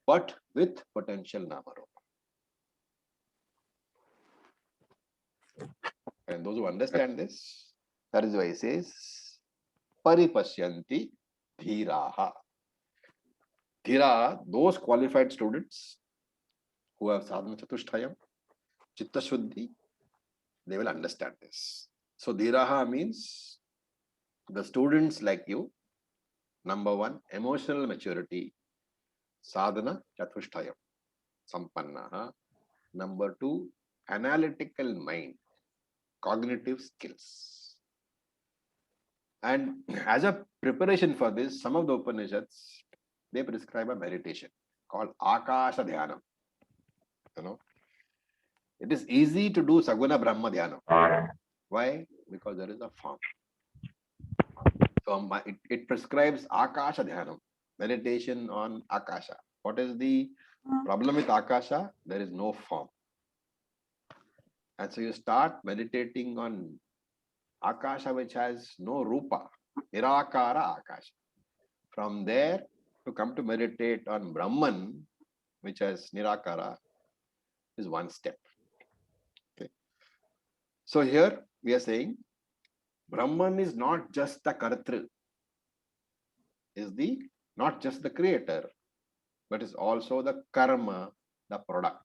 but with potential Nama Rupa. And those who understand this, that is why he says, Paripashyanti Dhiraha. Dhira, those qualified students who have sadhana chatushtayam, chitta shuddhi, they will understand this. So Dhiraha means the students like you. Number one, emotional maturity, sadhana chatushtayam, sampannaha. Number two, analytical mind, cognitive skills. And as a preparation for this, some of the Upanishads, they prescribe a meditation called Akasha Dhyanam. You know, it is easy to do Saguna Brahma Dhyanam. Why? Because there is a form. So it prescribes Akasha Dhyanam, meditation on Akasha. What is the problem with Akasha? There is no form. And so you start meditating on Akasha, which has no Rupa, Nirakara Akasha. From there, to come to meditate on Brahman, which has Nirakara, is one step. Okay. So here we are saying Brahman is not just the Kartru, is not just the creator, but is also the karma, the product.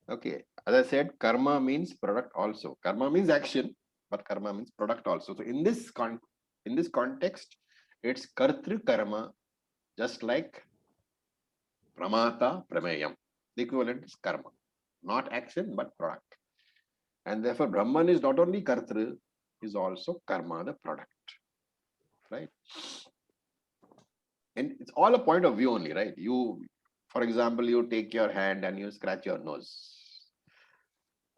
Okay, as I said, karma means product also. Karma means action, but karma means product also. So in this context, it's kartru karma, just like pramata prameyam. The equivalent is karma, not action but product. And therefore, Brahman is not only kartru, is also karma, the product. Right? And it's all a point of view only, right? You, for example, you take your hand and you scratch your nose.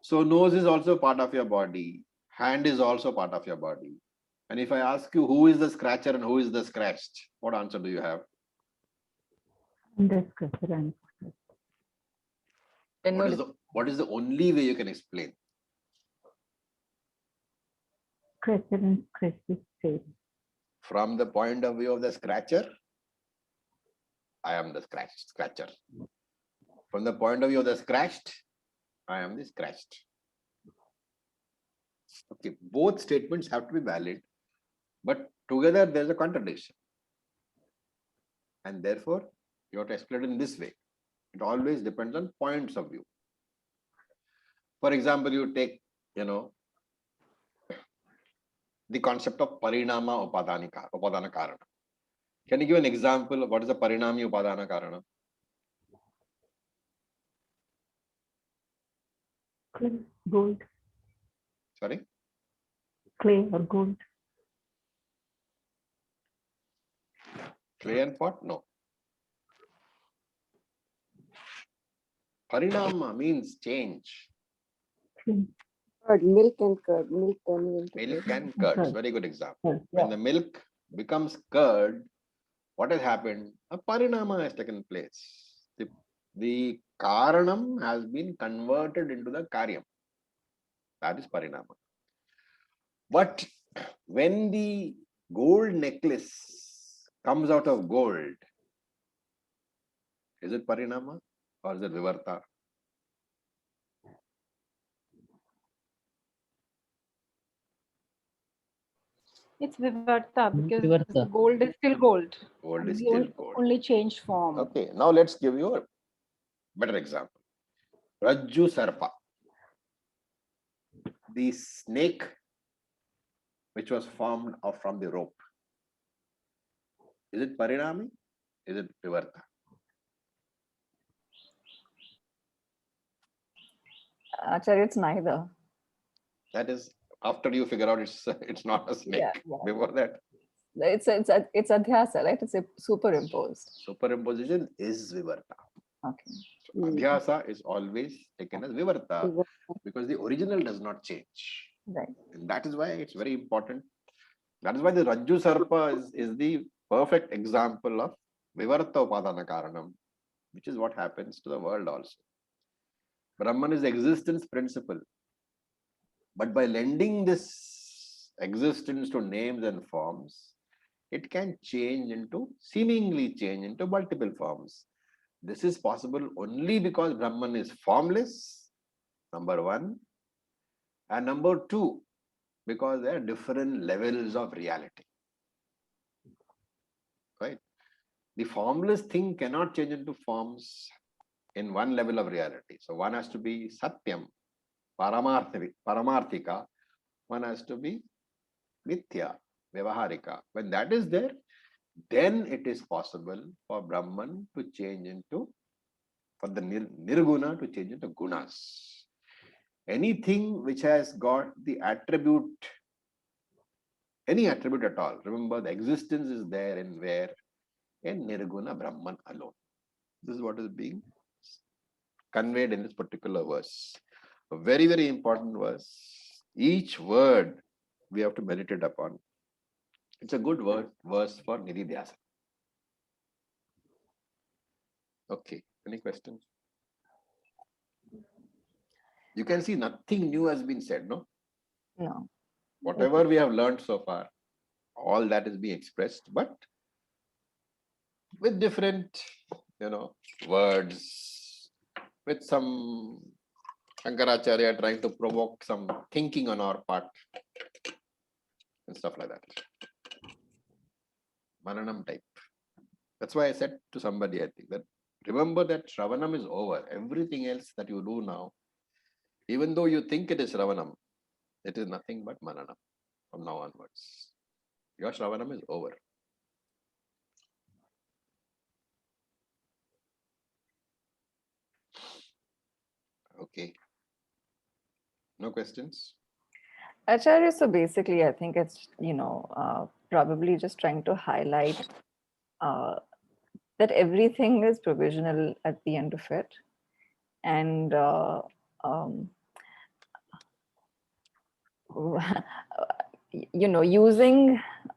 So nose is also part of your body. Hand is also part of your body. And if I ask you who is the scratcher and who is the scratched, what answer do you have? What is the only way you can explain? Scratcher and scratch is same. From the point of view of the scratcher, I am the scratcher. From the point of view of the scratched, I am the scratched. Okay, both statements have to be valid, but together there's a contradiction. And therefore, you have to explain it in this way. It always depends on points of view. For example, you take, the concept of parinama upadana karana. Can you give an example of what is the parinami upadana karana? Clay, gold. Sorry? Clay or gold. Clay and pot? No. Parinama means change. Curd, milk and curd, milk turning into Milk curd. and curd. Curd. Very good example. Yeah. When the milk becomes curd, what has happened? A parinama has taken place. The karanam has been converted into the karyam. That is parinama. But when the gold necklace comes out of gold, is it parinama or is it vivarta? It's Vivarta because Vivarta. gold is still gold. Gold is We still gold. only changed form. Okay, now let's give you a better example. Rajju Sarpa. The snake which was formed from the rope. Is it parinami? Is it vivarta? Acharya, it's neither. That is after you figure out it's not a snake. Yeah. Before that, It's adhyasa, right? It's superimposed. superimposition is vivarta. Okay. So adhyasa is always taken as vivarta because the original does not change. Right. And that is why it's very important That is why the Rajju Sarpa is the perfect example of Vivarta Upadana Karanam, which is what happens to the world also. Brahman is the existence principle. But by lending this existence to names and forms, it can seemingly change into multiple forms. This is possible only because Brahman is formless, number one. And number two, because there are different levels of reality. Right? The formless thing cannot change into forms in one level of reality. So one has to be Satyam, Paramarthika, one has to be Mithya, Vyavaharika. When that is there, then it is possible for Brahman to change into, for the Nirguna to change into Gunas. Anything which has got the attribute, any attribute at all, remember the existence is there in where? In Nirguna Brahman alone. This is what is being conveyed in this particular verse. A very, very important verse. Each word we have to meditate upon. It's a good verse for Nididhyasa. Okay, any questions? You can see nothing new has been said, no? No. Whatever we have learned so far, all that is being expressed, but with different, words, with some Shankaracharya trying to provoke some thinking on our part and stuff like that. Mananam type. That's why I said to somebody, I think, that remember that Shravanam is over. Everything else that you do now, even though you think it is Shravanam, it is nothing but Mananam from now onwards. Your Shravanam is over. Okay. No questions? Acharya, so basically, I think it's, probably just trying to highlight that everything is provisional at the end of it. And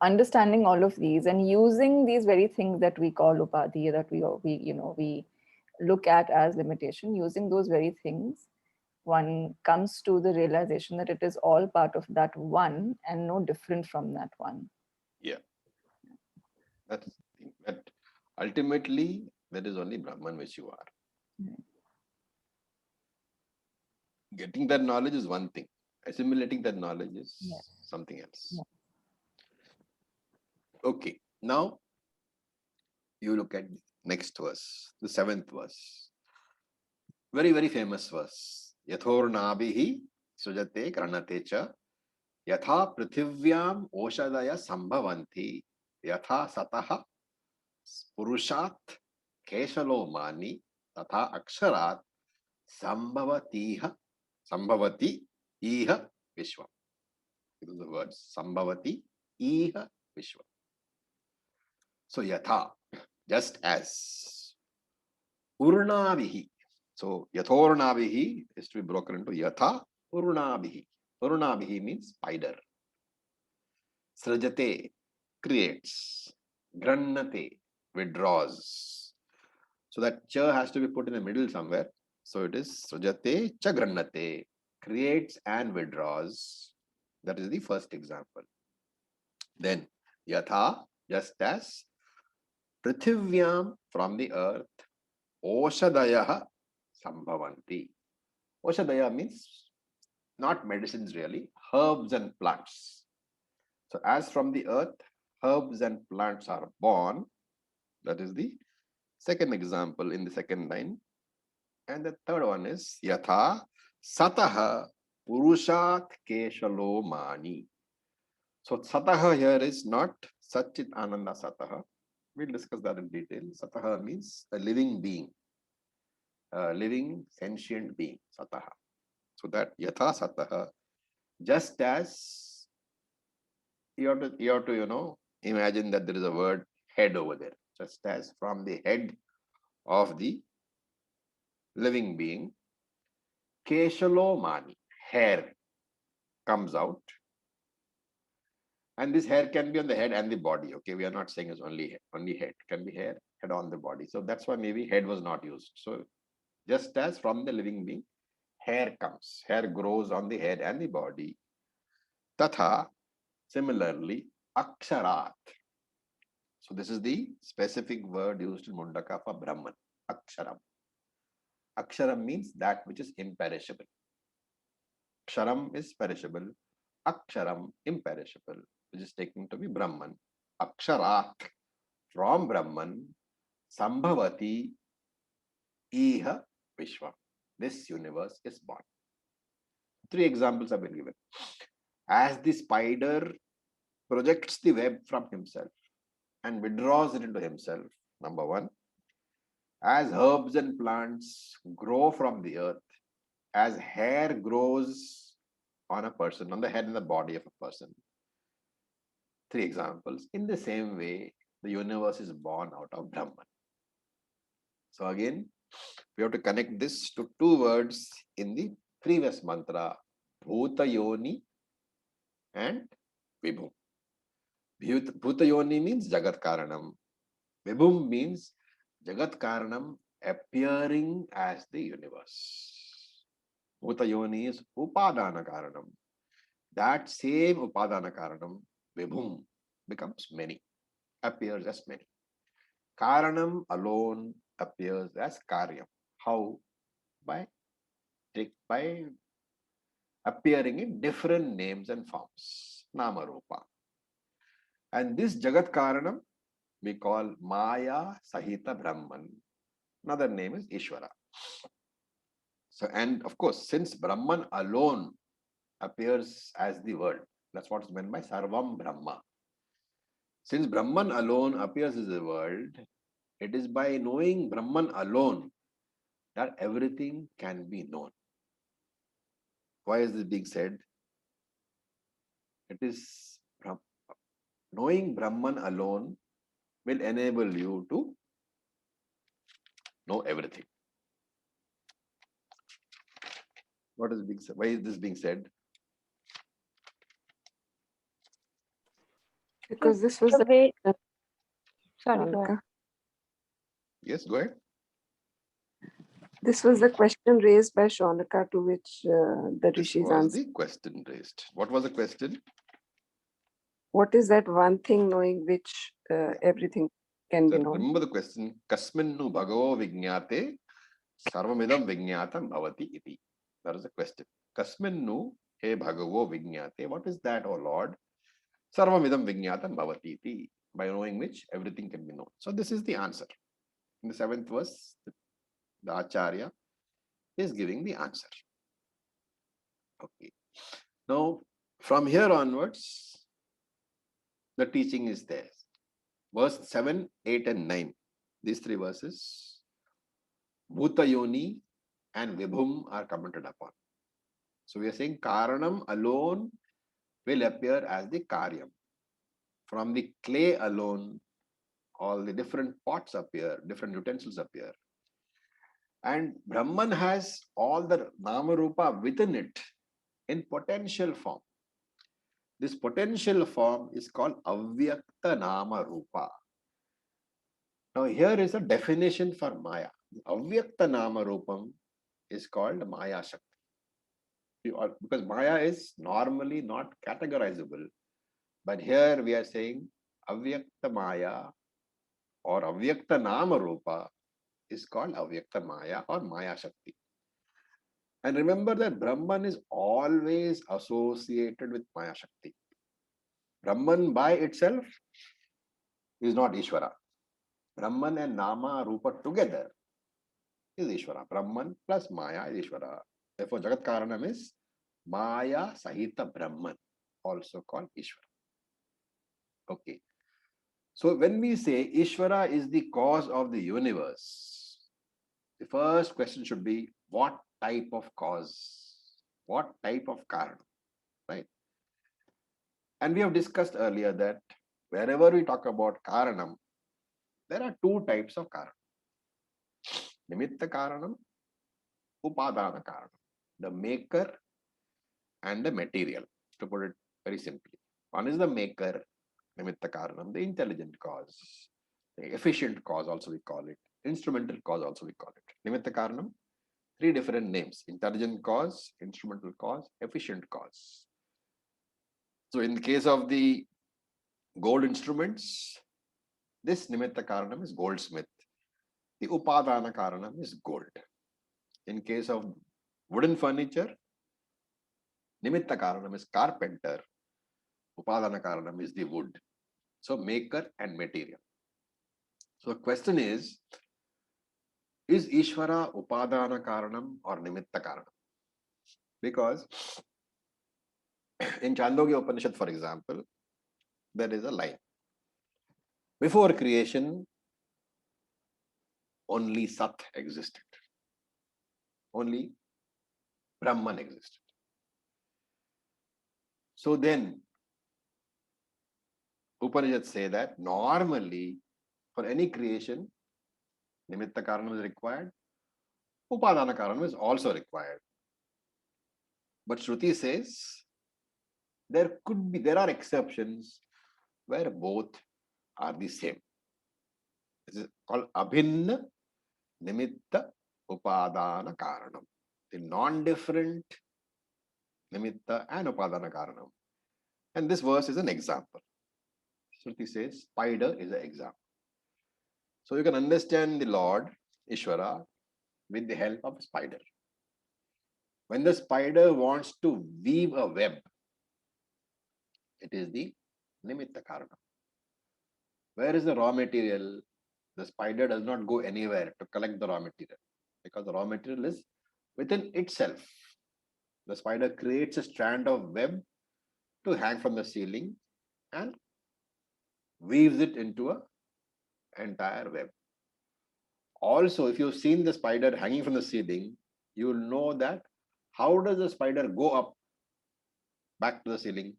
understanding all of these and using these very things that we call upadhi, that we look at as limitation, using those very things, one comes to the realization that it is all part of that one and no different from that one. Yeah. That's the thing. That ultimately, that is only Brahman which you are. Getting that knowledge is one thing. Assimilating that knowledge is something else. Yeah. Okay. Now, you look at next verse, the 7th verse. Very, very famous verse. Yathornabhihi sujate kranate cha yatha prithivyam oshadaya sambhavanti yatha sataha purushat keshalo mani tatha aksharat sambhavati iha vishwam. This is the word sambhavati iha vishwam. So yatha, just as. Urnavihi. So yathornavihi is to be broken into yatha urnavihi. Urnavihi means spider. Srajate, creates. Grannate, withdraws. So that cha has to be put in the middle somewhere. So it is srajate cha grannate, creates and withdraws. That is the first example. Then yatha, just as. Prithivyam, from the earth. Oshadayaha sambhavanti. Oshadaya means not medicines really, herbs and plants. So as from the earth, herbs and plants are born. That is the second example in the second line. And the third one is yatha sataha purushat keshalo mani. So sataha here is not Satchit Ananda Sataha. We'll discuss that in detail. Sataha means a living being. Living sentient being, sataha. So that yatha sataha, just as you have to imagine that there is a word head over there. Just as from the head of the living being, keshalo mani, hair comes out, And this hair can be on the head and the body. Okay, we are not saying it's only head. Can be hair, head on the body. So that's why maybe head was not used. So just as from the living being, hair comes. Hair grows on the head and the body. Tatha, similarly, aksharat. So this is the specific word used in Mundaka for Brahman, aksharam. Aksharam means that which is imperishable. Ksharam is perishable. Aksharam, imperishable, which is taken to be Brahman. Aksharat, from Brahman, Sambhavati, Iha Vishwa. This universe is born. 3 examples have been given. As the spider projects the web from himself and withdraws it into himself, number 1. As herbs and plants grow from the earth, as hair grows on a person, on the head and the body of a person. 3 examples. In the same way, the universe is born out of Brahman. So again, we have to connect this to 2 words in the previous mantra, Bhuta Yoni and Vibhum. Bhuta Yoni means Jagat Karanam. Vibhum means Jagat Karanam appearing as the universe. Bhuta Yoni is Upadana Karanam. That same Upadana Karanam, Vibhum, becomes many, appears as many. Karanam alone appears as Karyam. How? By appearing in different names and forms, Nama Rupa. And this Jagat Karanam we call Maya Sahita Brahman. Another name is Ishvara. So, and of course, since Brahman alone appears as the world, that's what is meant by Sarvam Brahma. Since Brahman alone appears as the world, it is by knowing Brahman alone that everything can be known. Why is this being said? It is knowing Brahman alone will enable you to know everything. What is being said? Why is this being said? Because this was The way, the sorry, go ahead. Shanika. Yes, go ahead. This was the question raised by Shanika, to which the This rishis was answered. the question raised. What was the question? What is that one thing knowing which everything can So be known? remember the question, Kasminnu Bhagavo Vijñate Sarvamidam Vijñatam Bhavati iti. That is the question. Kasminnu He Bhagavo Vijñate. What is that, O Lord? Sarvamidam Vijñatam Bhavati iti. By knowing which everything can be known. So this is the answer. In the 7th verse, the Acharya is giving the answer. Okay. Now, from here onwards, the teaching is there. Verse 7, 8 and 9. These 3 verses, Bhuta Yoni and Vibhum are commented upon. So we are saying Karanam alone will appear as the Karyam. From the clay alone, all the different pots appear, different utensils appear. And Brahman has all the Nama Rupa within it in potential form. This potential form is called Avyakta Nama Rupa. Now here is a definition for Maya. Avyakta Nama Rupam is called Maya Shakti. Because Maya is normally not categorizable. But here we are saying Avyakta Maya or Avyakta Nama Rupa is called Avyakta Maya or Maya Shakti. And remember that Brahman is always associated with Maya Shakti. Brahman by itself is not Ishvara. Brahman and Nama Rupa together is Ishvara. Brahman plus Maya is Ishvara. Therefore, Jagat Karanam is Maya Sahita Brahman, also called Ishvara. Okay. So when we say Ishvara is the cause of the universe, the first question should be what type of cause? What type of Karanam? Right? And we have discussed earlier that wherever we talk about Karanam, there are 2 types of Karanam. Nimitta Karanam, Upadana Karanam. The maker and the material, to put it very simply. One is the maker, nimitta karanam, the intelligent cause, the efficient cause also we call it, instrumental cause also we call it. Nimitta karanam, three different names: intelligent cause, instrumental cause, efficient cause. So in the case of the gold instruments, this nimitta karanam is goldsmith. The upadana karanam is gold. In case of wooden furniture, nimitta karanam is carpenter. Upadana karanam is the wood. So maker and material. So the question is Ishvara upadana karanam or nimitta karanam? Because in Chandogya Upanishad, for example, there is a line. Before creation, only Sat existed. Only Brahman existed. So then, Upanishads say that normally for any creation, nimitta karanam is required, upadana karanam is also required. But Shruti says there are exceptions where both are the same. This is called abhinna nimitta upadana karanam. The non-different nimitta and upadana karanam. And this verse is an example. Shruti says spider is an example. So you can understand the Lord, Ishvara, with the help of a spider. When the spider wants to weave a web, it is the nimitta karanam. Where is the raw material? The spider does not go anywhere to collect the raw material because the raw material is within itself. The spider creates a strand of web to hang from the ceiling and weaves it into an entire web. Also, if you've seen the spider hanging from the ceiling, you will know that how does the spider go up back to the ceiling?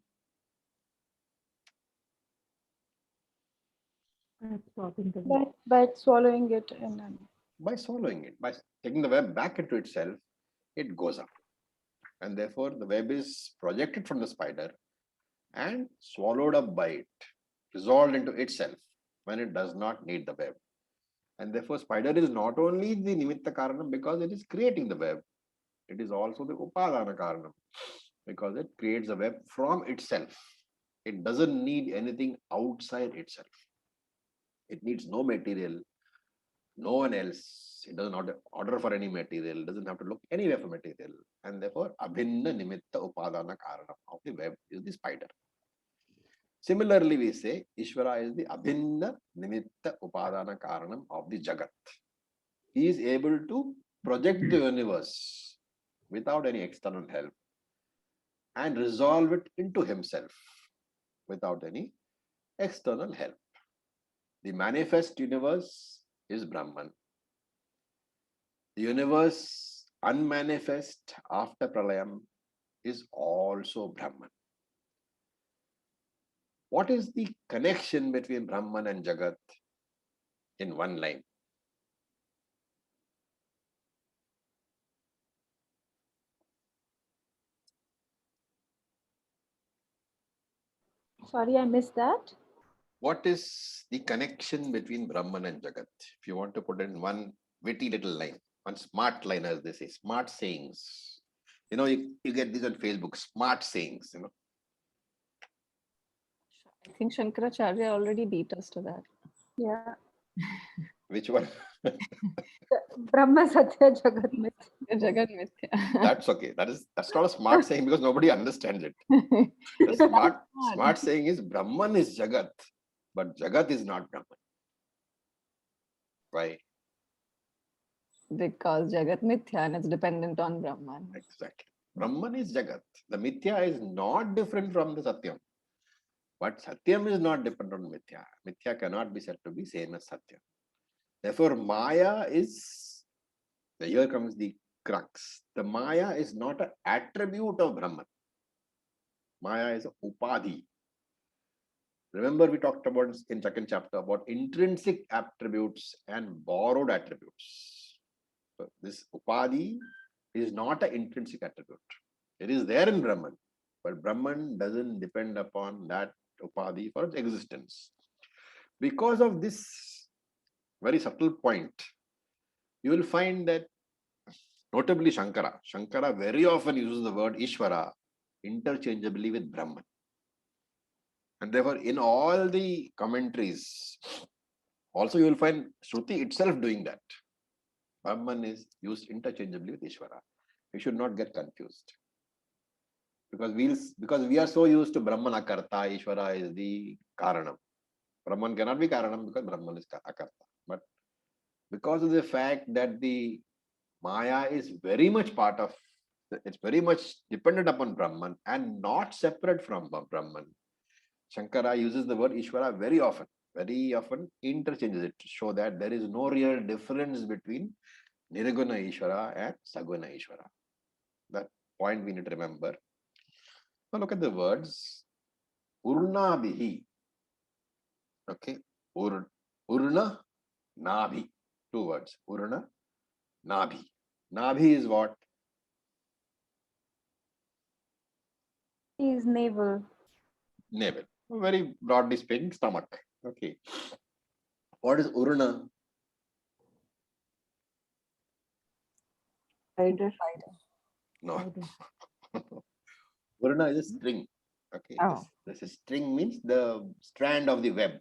Absorbing the web. By swallowing it and then. By swallowing it, by taking the web back into itself, it goes up. And therefore, the web is projected from the spider and swallowed up by it, resolved into itself when it does not need the web. And therefore, spider is not only the nimitta karanam because it is creating the web, it is also the upadana karanam because it creates the web from itself. It doesn't need anything outside itself. It needs no material, no one else. It does not order for any material, doesn't have to look anywhere for material. And therefore, abhinna nimitta upadana karanam of the web is the spider. Similarly, we say Ishvara is the abhinna nimitta upadana karanam of the jagat. He is able to project the universe without any external help and resolve it into himself without any external help. The manifest universe is Brahman. The universe unmanifest after Pralayam is also Brahman. What is the connection between Brahman and Jagat in one line? Sorry, I missed that. What is the connection between Brahman and Jagat? If you want to put it in one witty little line, one smart line, as they say, smart sayings. You know, you get these on Facebook, smart sayings, you know. I think Shankaracharya already beat us to that. Yeah. Which one? Brahma Satya Jagat Mithya. Jagat Mithya. That's okay. That's not a smart saying because nobody understands it. The smart saying is Brahman is Jagat, but Jagat is not Brahman. Why? Because Jagat Mithya and it's dependent on Brahman. Exactly. Brahman is Jagat. The Mithya is not different from the Satyam. But Satyam is not dependent on Mithya. Mithya cannot be said to be same as Satyam. Therefore, Maya is, here comes the crux. The Maya is not an attribute of Brahman. Maya is a upadhi. Remember, we talked about in second chapter about intrinsic attributes and borrowed attributes. So this upadhi is not an intrinsic attribute. It is there in Brahman, But Brahman doesn't depend upon that upadhi for its existence. Because of this very subtle point, you will find that notably Shankara very often uses the word Ishvara interchangeably with Brahman. And therefore, in all the commentaries, also you will find Shruti itself doing that. Brahman is used interchangeably with Ishvara. We should not get confused. Because we are so used to Brahman Akarta, Ishvara is the Karanam. Brahman cannot be Karanam because Brahman is Akarta. But because of the fact that the Maya is very much part of, it's very much dependent upon Brahman and not separate from Brahman, Shankara uses the word Ishvara very often interchanges it to show that there is no real difference between Nirguna Ishvara and Saguna Ishvara. That point we need to remember. Now look at the words. Urna Bihi. Okay. Urna Nabhi. 2 words. Urna Nabhi. Nabhi is what? Is navel. Navel. Very broadly speaking, stomach. Okay. What is Urna? Spider. No. Urna is a string. Okay. Oh. This string means the strand of the web.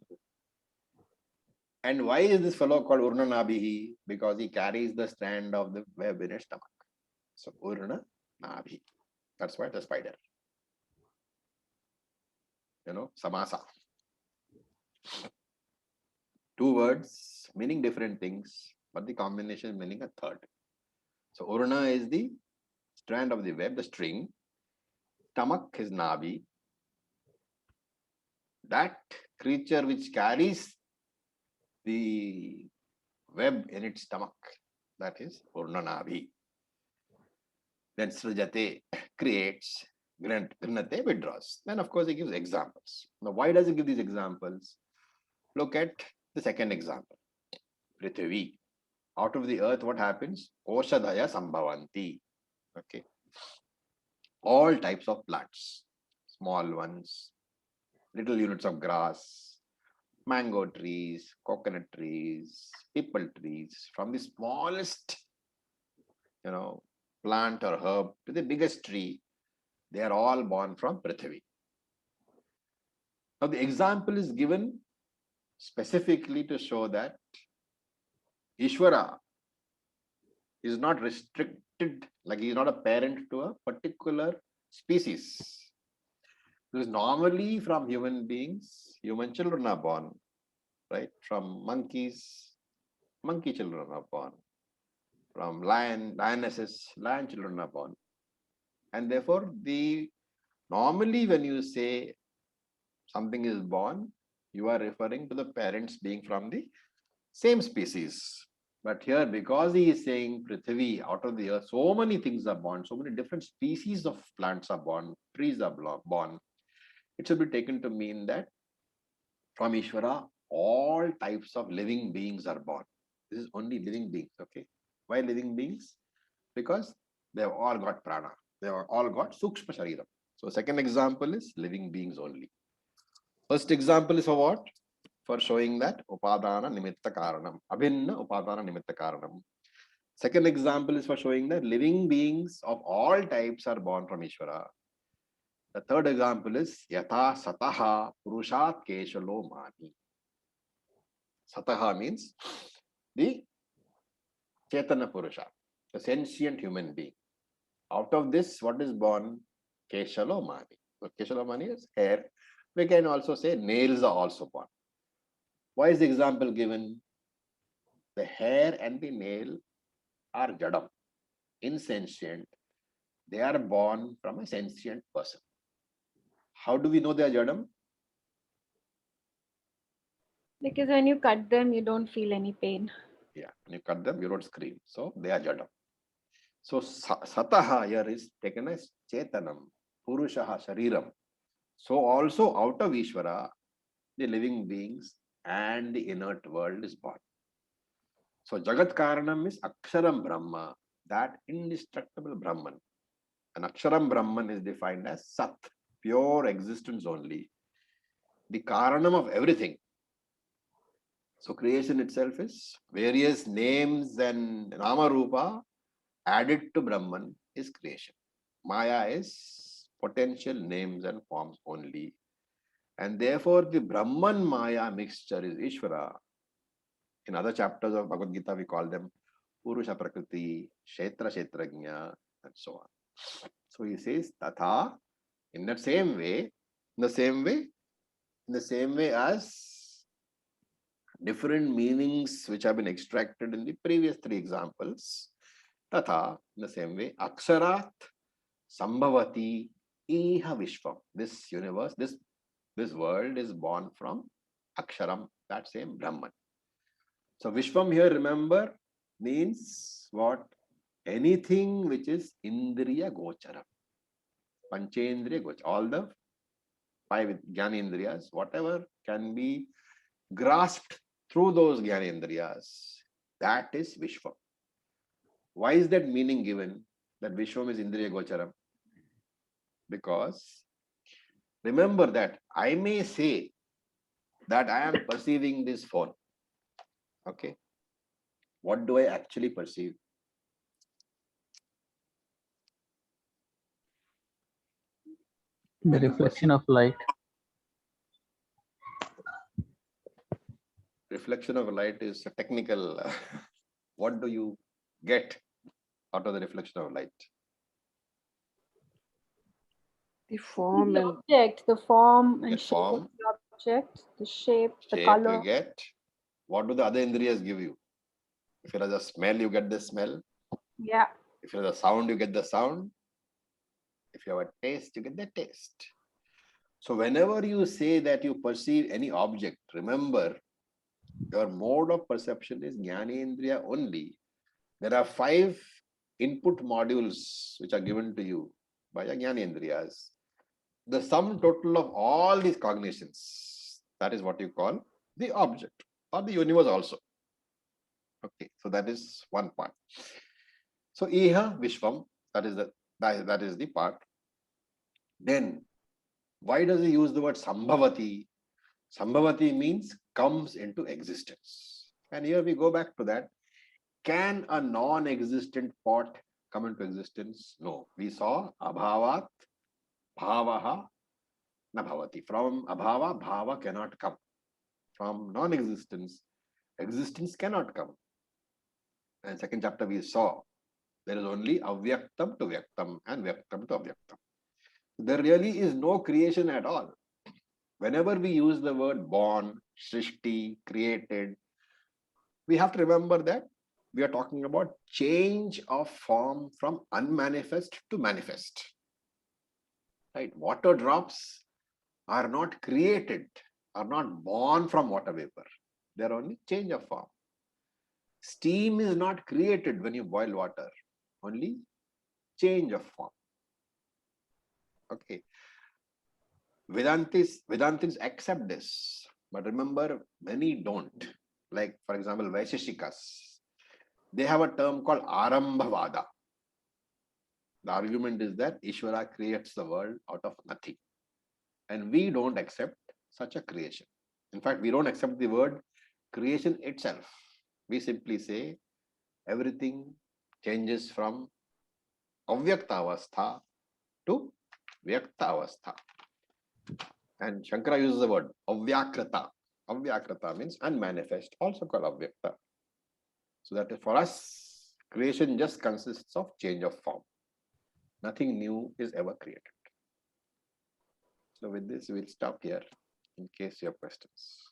And why is this fellow called Urna Nabhi? Because he carries the strand of the web in his stomach. So Urna Nabhi. That's why it's a spider. Samasa. 2 words meaning different things, but the combination meaning a third. So Urna is the strand of the web, the string. Stomach is Nabhi. That creature which carries the web in its stomach, that is Urna Nabhi. Then Srijate creates, Grinate withdraws. Then of course he gives examples. Now why does he give these examples? Look at the second example. Prithvi. Out of the earth, what happens? Oshadaya Sambhavanti. Okay. All types of plants. Small ones, little units of grass, mango trees, coconut trees, people trees, from the smallest, plant or herb to the biggest tree, they are all born from Prithvi. Now the example is given specifically to show that Ishvara is not restricted, like he is not a parent to a particular species. Because normally from human beings, human children are born, right? From monkeys, monkey children are born. From lionesses, lion children are born. And therefore, normally when you say something is born, you are referring to the parents being from the same species. But here, because he is saying Prithvi, out of the earth, so many things are born, so many different species of plants are born, trees are born. It should be taken to mean that from Ishvara, all types of living beings are born. This is only living beings, okay? Why living beings? Because they have all got prana. They have all got sukshma shariram. So second example is living beings only. First example is for what? For showing that upadana nimitta karanam, abhinna upadana nimitta karanam. Second example is for showing that living beings of all types are born from Ishvara. The third example is yatha sataha purushat keshalo mani. Sataha means the Chetana Purusha, the sentient human being. Out of this, what is born? Keshalo Mani. So Keshalo Mani is hair. We can also say nails are also born. Why is the example given? The hair and the nail are jadam, insentient. They are born from a sentient person. How do we know they are jadam? Because when you cut them, you don't feel any pain. Yeah, when you cut them, you don't scream. So they are jadam. So sataha here is taken as chetanam, purushaha, shariram. So also out of Ishvara, the living beings and the inert world is born. So Jagat Karanam is Aksharam Brahma, that indestructible Brahman. And Aksharam Brahman is defined as Sat, pure existence only, the Karanam of everything. So creation itself is various names and Nama Rupa added to Brahman is creation. Maya is potential names and forms only. And therefore the Brahman Maya mixture is Ishvara. In other chapters of Bhagavad Gita, we call them Purusha Prakriti, Kshetra Kshetrajna, and so on. So he says, Tatha, in that same way, in the same way as different meanings which have been extracted in the previous three examples, Tatha, in the same way, Aksarat, Sambhavati, Iha Vishwam. This universe, this world is born from Aksharam, that same Brahman. So Vishwam here, remember, means what? Anything which is Indriya Gocharam. Panchendriya Gocharam. All the five Jnanendriyas, whatever can be grasped through those Jnanendriyas, that is Vishwam. Why is that meaning given? That Vishwam is Indriya Gocharam? Because remember that I may say that I am perceiving this phone. Okay. What do I actually perceive? The reflection of light. Reflection of light is a technical. What do you get out of the reflection of light? The form The and object, the form and Get shape form, of the object, the shape, the shape color. you get. What do the other indriyas give you? If it has a smell, you get the smell. Yeah. If it has a sound, you get the sound. If you have a taste, you get the taste. So whenever you say that you perceive any object, remember your mode of perception is Jnanendriya only. There are 5 input modules which are given to you by your Jnanendriyas. The sum total of all these cognitions, that is what you call the object or the universe also. Okay, so that is one part. So Iha Vishwam, that is the part. Then why does he use the word Sambhavati? Sambhavati means comes into existence. And here we go back to that. Can a non-existent pot come into existence? No. We saw Abhavat, Bhavaha, Nabhavati. From Abhava, Bhava cannot come. From non-existence, existence cannot come. And second chapter we saw there is only Avyaktam to Vyaktam and Vyaktam to Avyaktam. There really is no creation at all. Whenever we use the word born, Srishti, created, we have to remember that we are talking about change of form from unmanifest to manifest. Right? Water drops are not created, are not born from water vapor. They are only change of form. Steam is not created when you boil water, only change of form. Okay. Vedantis accept this, but remember, many don't. Like, for example, Vaisheshikas, they have a term called Arambhavada. The argument is that Ishvara creates the world out of nothing. And we don't accept such a creation. In fact, we don't accept the word creation itself. We simply say everything changes from Avyakta Avastha to Vyakta Avastha. And Shankara uses the word Avyakrata. Avyakrata means unmanifest, also called Avyakta. So that for us, creation just consists of change of form. Nothing new is ever created. So with this, we'll stop here in case you have questions.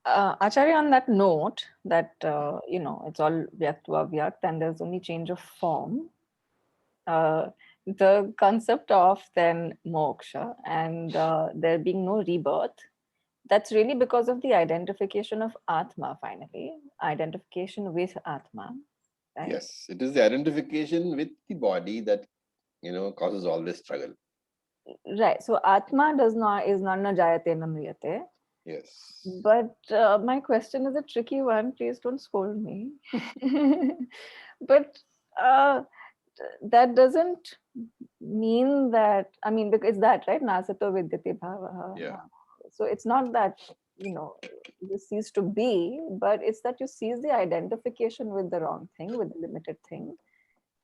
Acharya, on that note, that it's all vyakt to avyakt and there's only change of form. The concept of then moksha and there being no rebirth, that's really because of the identification of Atma, finally, identification with Atma. Right? Yes, it is the identification with the body that causes all this struggle. Right. So Atma is not na jayate na mriyate. Yes. But my question is a tricky one. Please don't scold me. But that doesn't mean that, I mean, because it's that, right? Nasato vidyate bhavaha. Yeah. So it's not that, you cease to be, but it's that you cease the identification with the wrong thing, with the limited thing,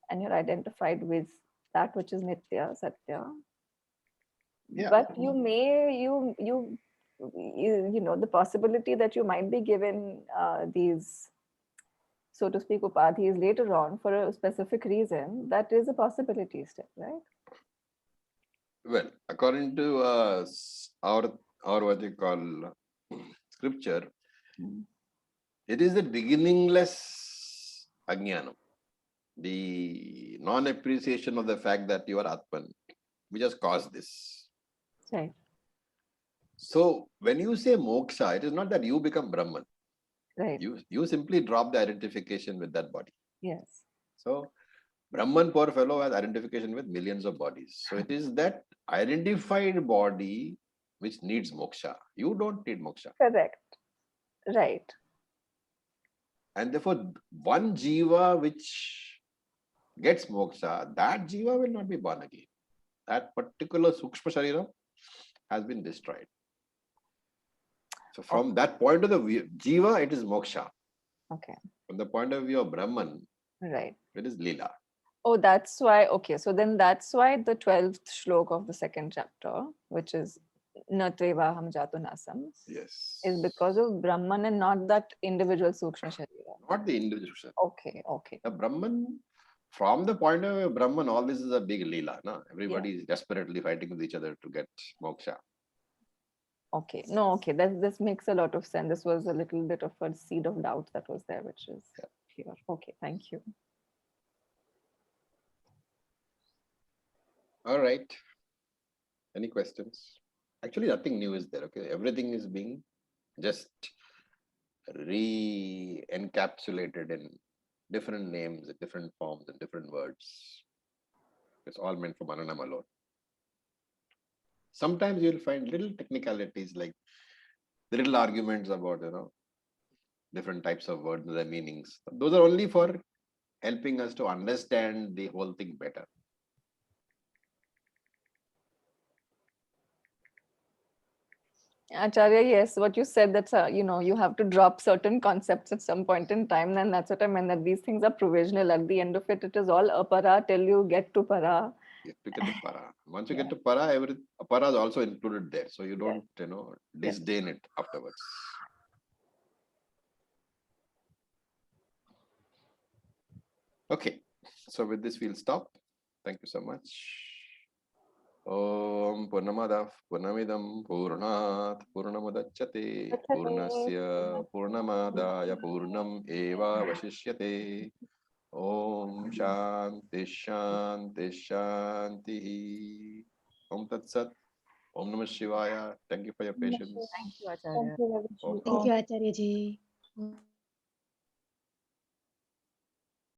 and you're identified with that which is nitya, satya. Yeah. But you may, the possibility that you might be given these, so to speak, upadhis later on for a specific reason, that is a possibility still, right? Well, according to our what you call scripture, it is the beginningless ajnanam, the non-appreciation of the fact that you are Atman, which has caused this. Right. So when you say moksha, it is not that you become Brahman. Right. You simply drop the identification with that body. Yes. So Brahman, poor fellow, has identification with millions of bodies. So it is that identified body which needs moksha. You don't need moksha. Correct. Right. And therefore, one jiva which gets moksha, that jiva will not be born again. That particular sukshma sharira has been destroyed. So from that point of the view, jiva, it is moksha. Okay. From the point of view of Brahman, Right. it is lila. Oh, that's why. Okay. So then that's why the 12th shlok of the second chapter, which is Natvevaham Jato Nasam, Yes. is because of Brahman and not that individual Sukshma Sharira. Not the individual. Okay. Okay. The Brahman, from the point of view of Brahman, all this is a big lila. No? Everybody is desperately fighting with each other to get moksha. Okay. No, okay. This makes a lot of sense. This was a little bit of a seed of doubt that was there, which is here. Okay. Thank you. All right. Any questions? Actually, nothing new is there. Okay. Everything is being just re-encapsulated in different names, in different forms, and different words. It's all meant for Mananam alone. Sometimes you'll find little technicalities like the little arguments about, different types of words and their meanings. Those are only for helping us to understand the whole thing better. Acharya, yes, what you said, that's you have to drop certain concepts at some point in time, and that's what I meant, that these things are provisional. At the end of it, it is all apara till you get to para. You have to get to para. Once you get to para, para is also included there. So you don't, disdain it afterwards. Okay. So with this, we'll stop. Thank you so much. Om Purnamadav Purnamidam Purnat Purnamadachyate Purnasya Purnamadaya Purnam Eva Vashishyate. Om Shanti Shanti Shanti. Om Tat Sat. Om Namah Shivaya. Thank you for your patience. Thank you, Acharya. Thank you, Ravi. Okay. Thank you, Acharya ji.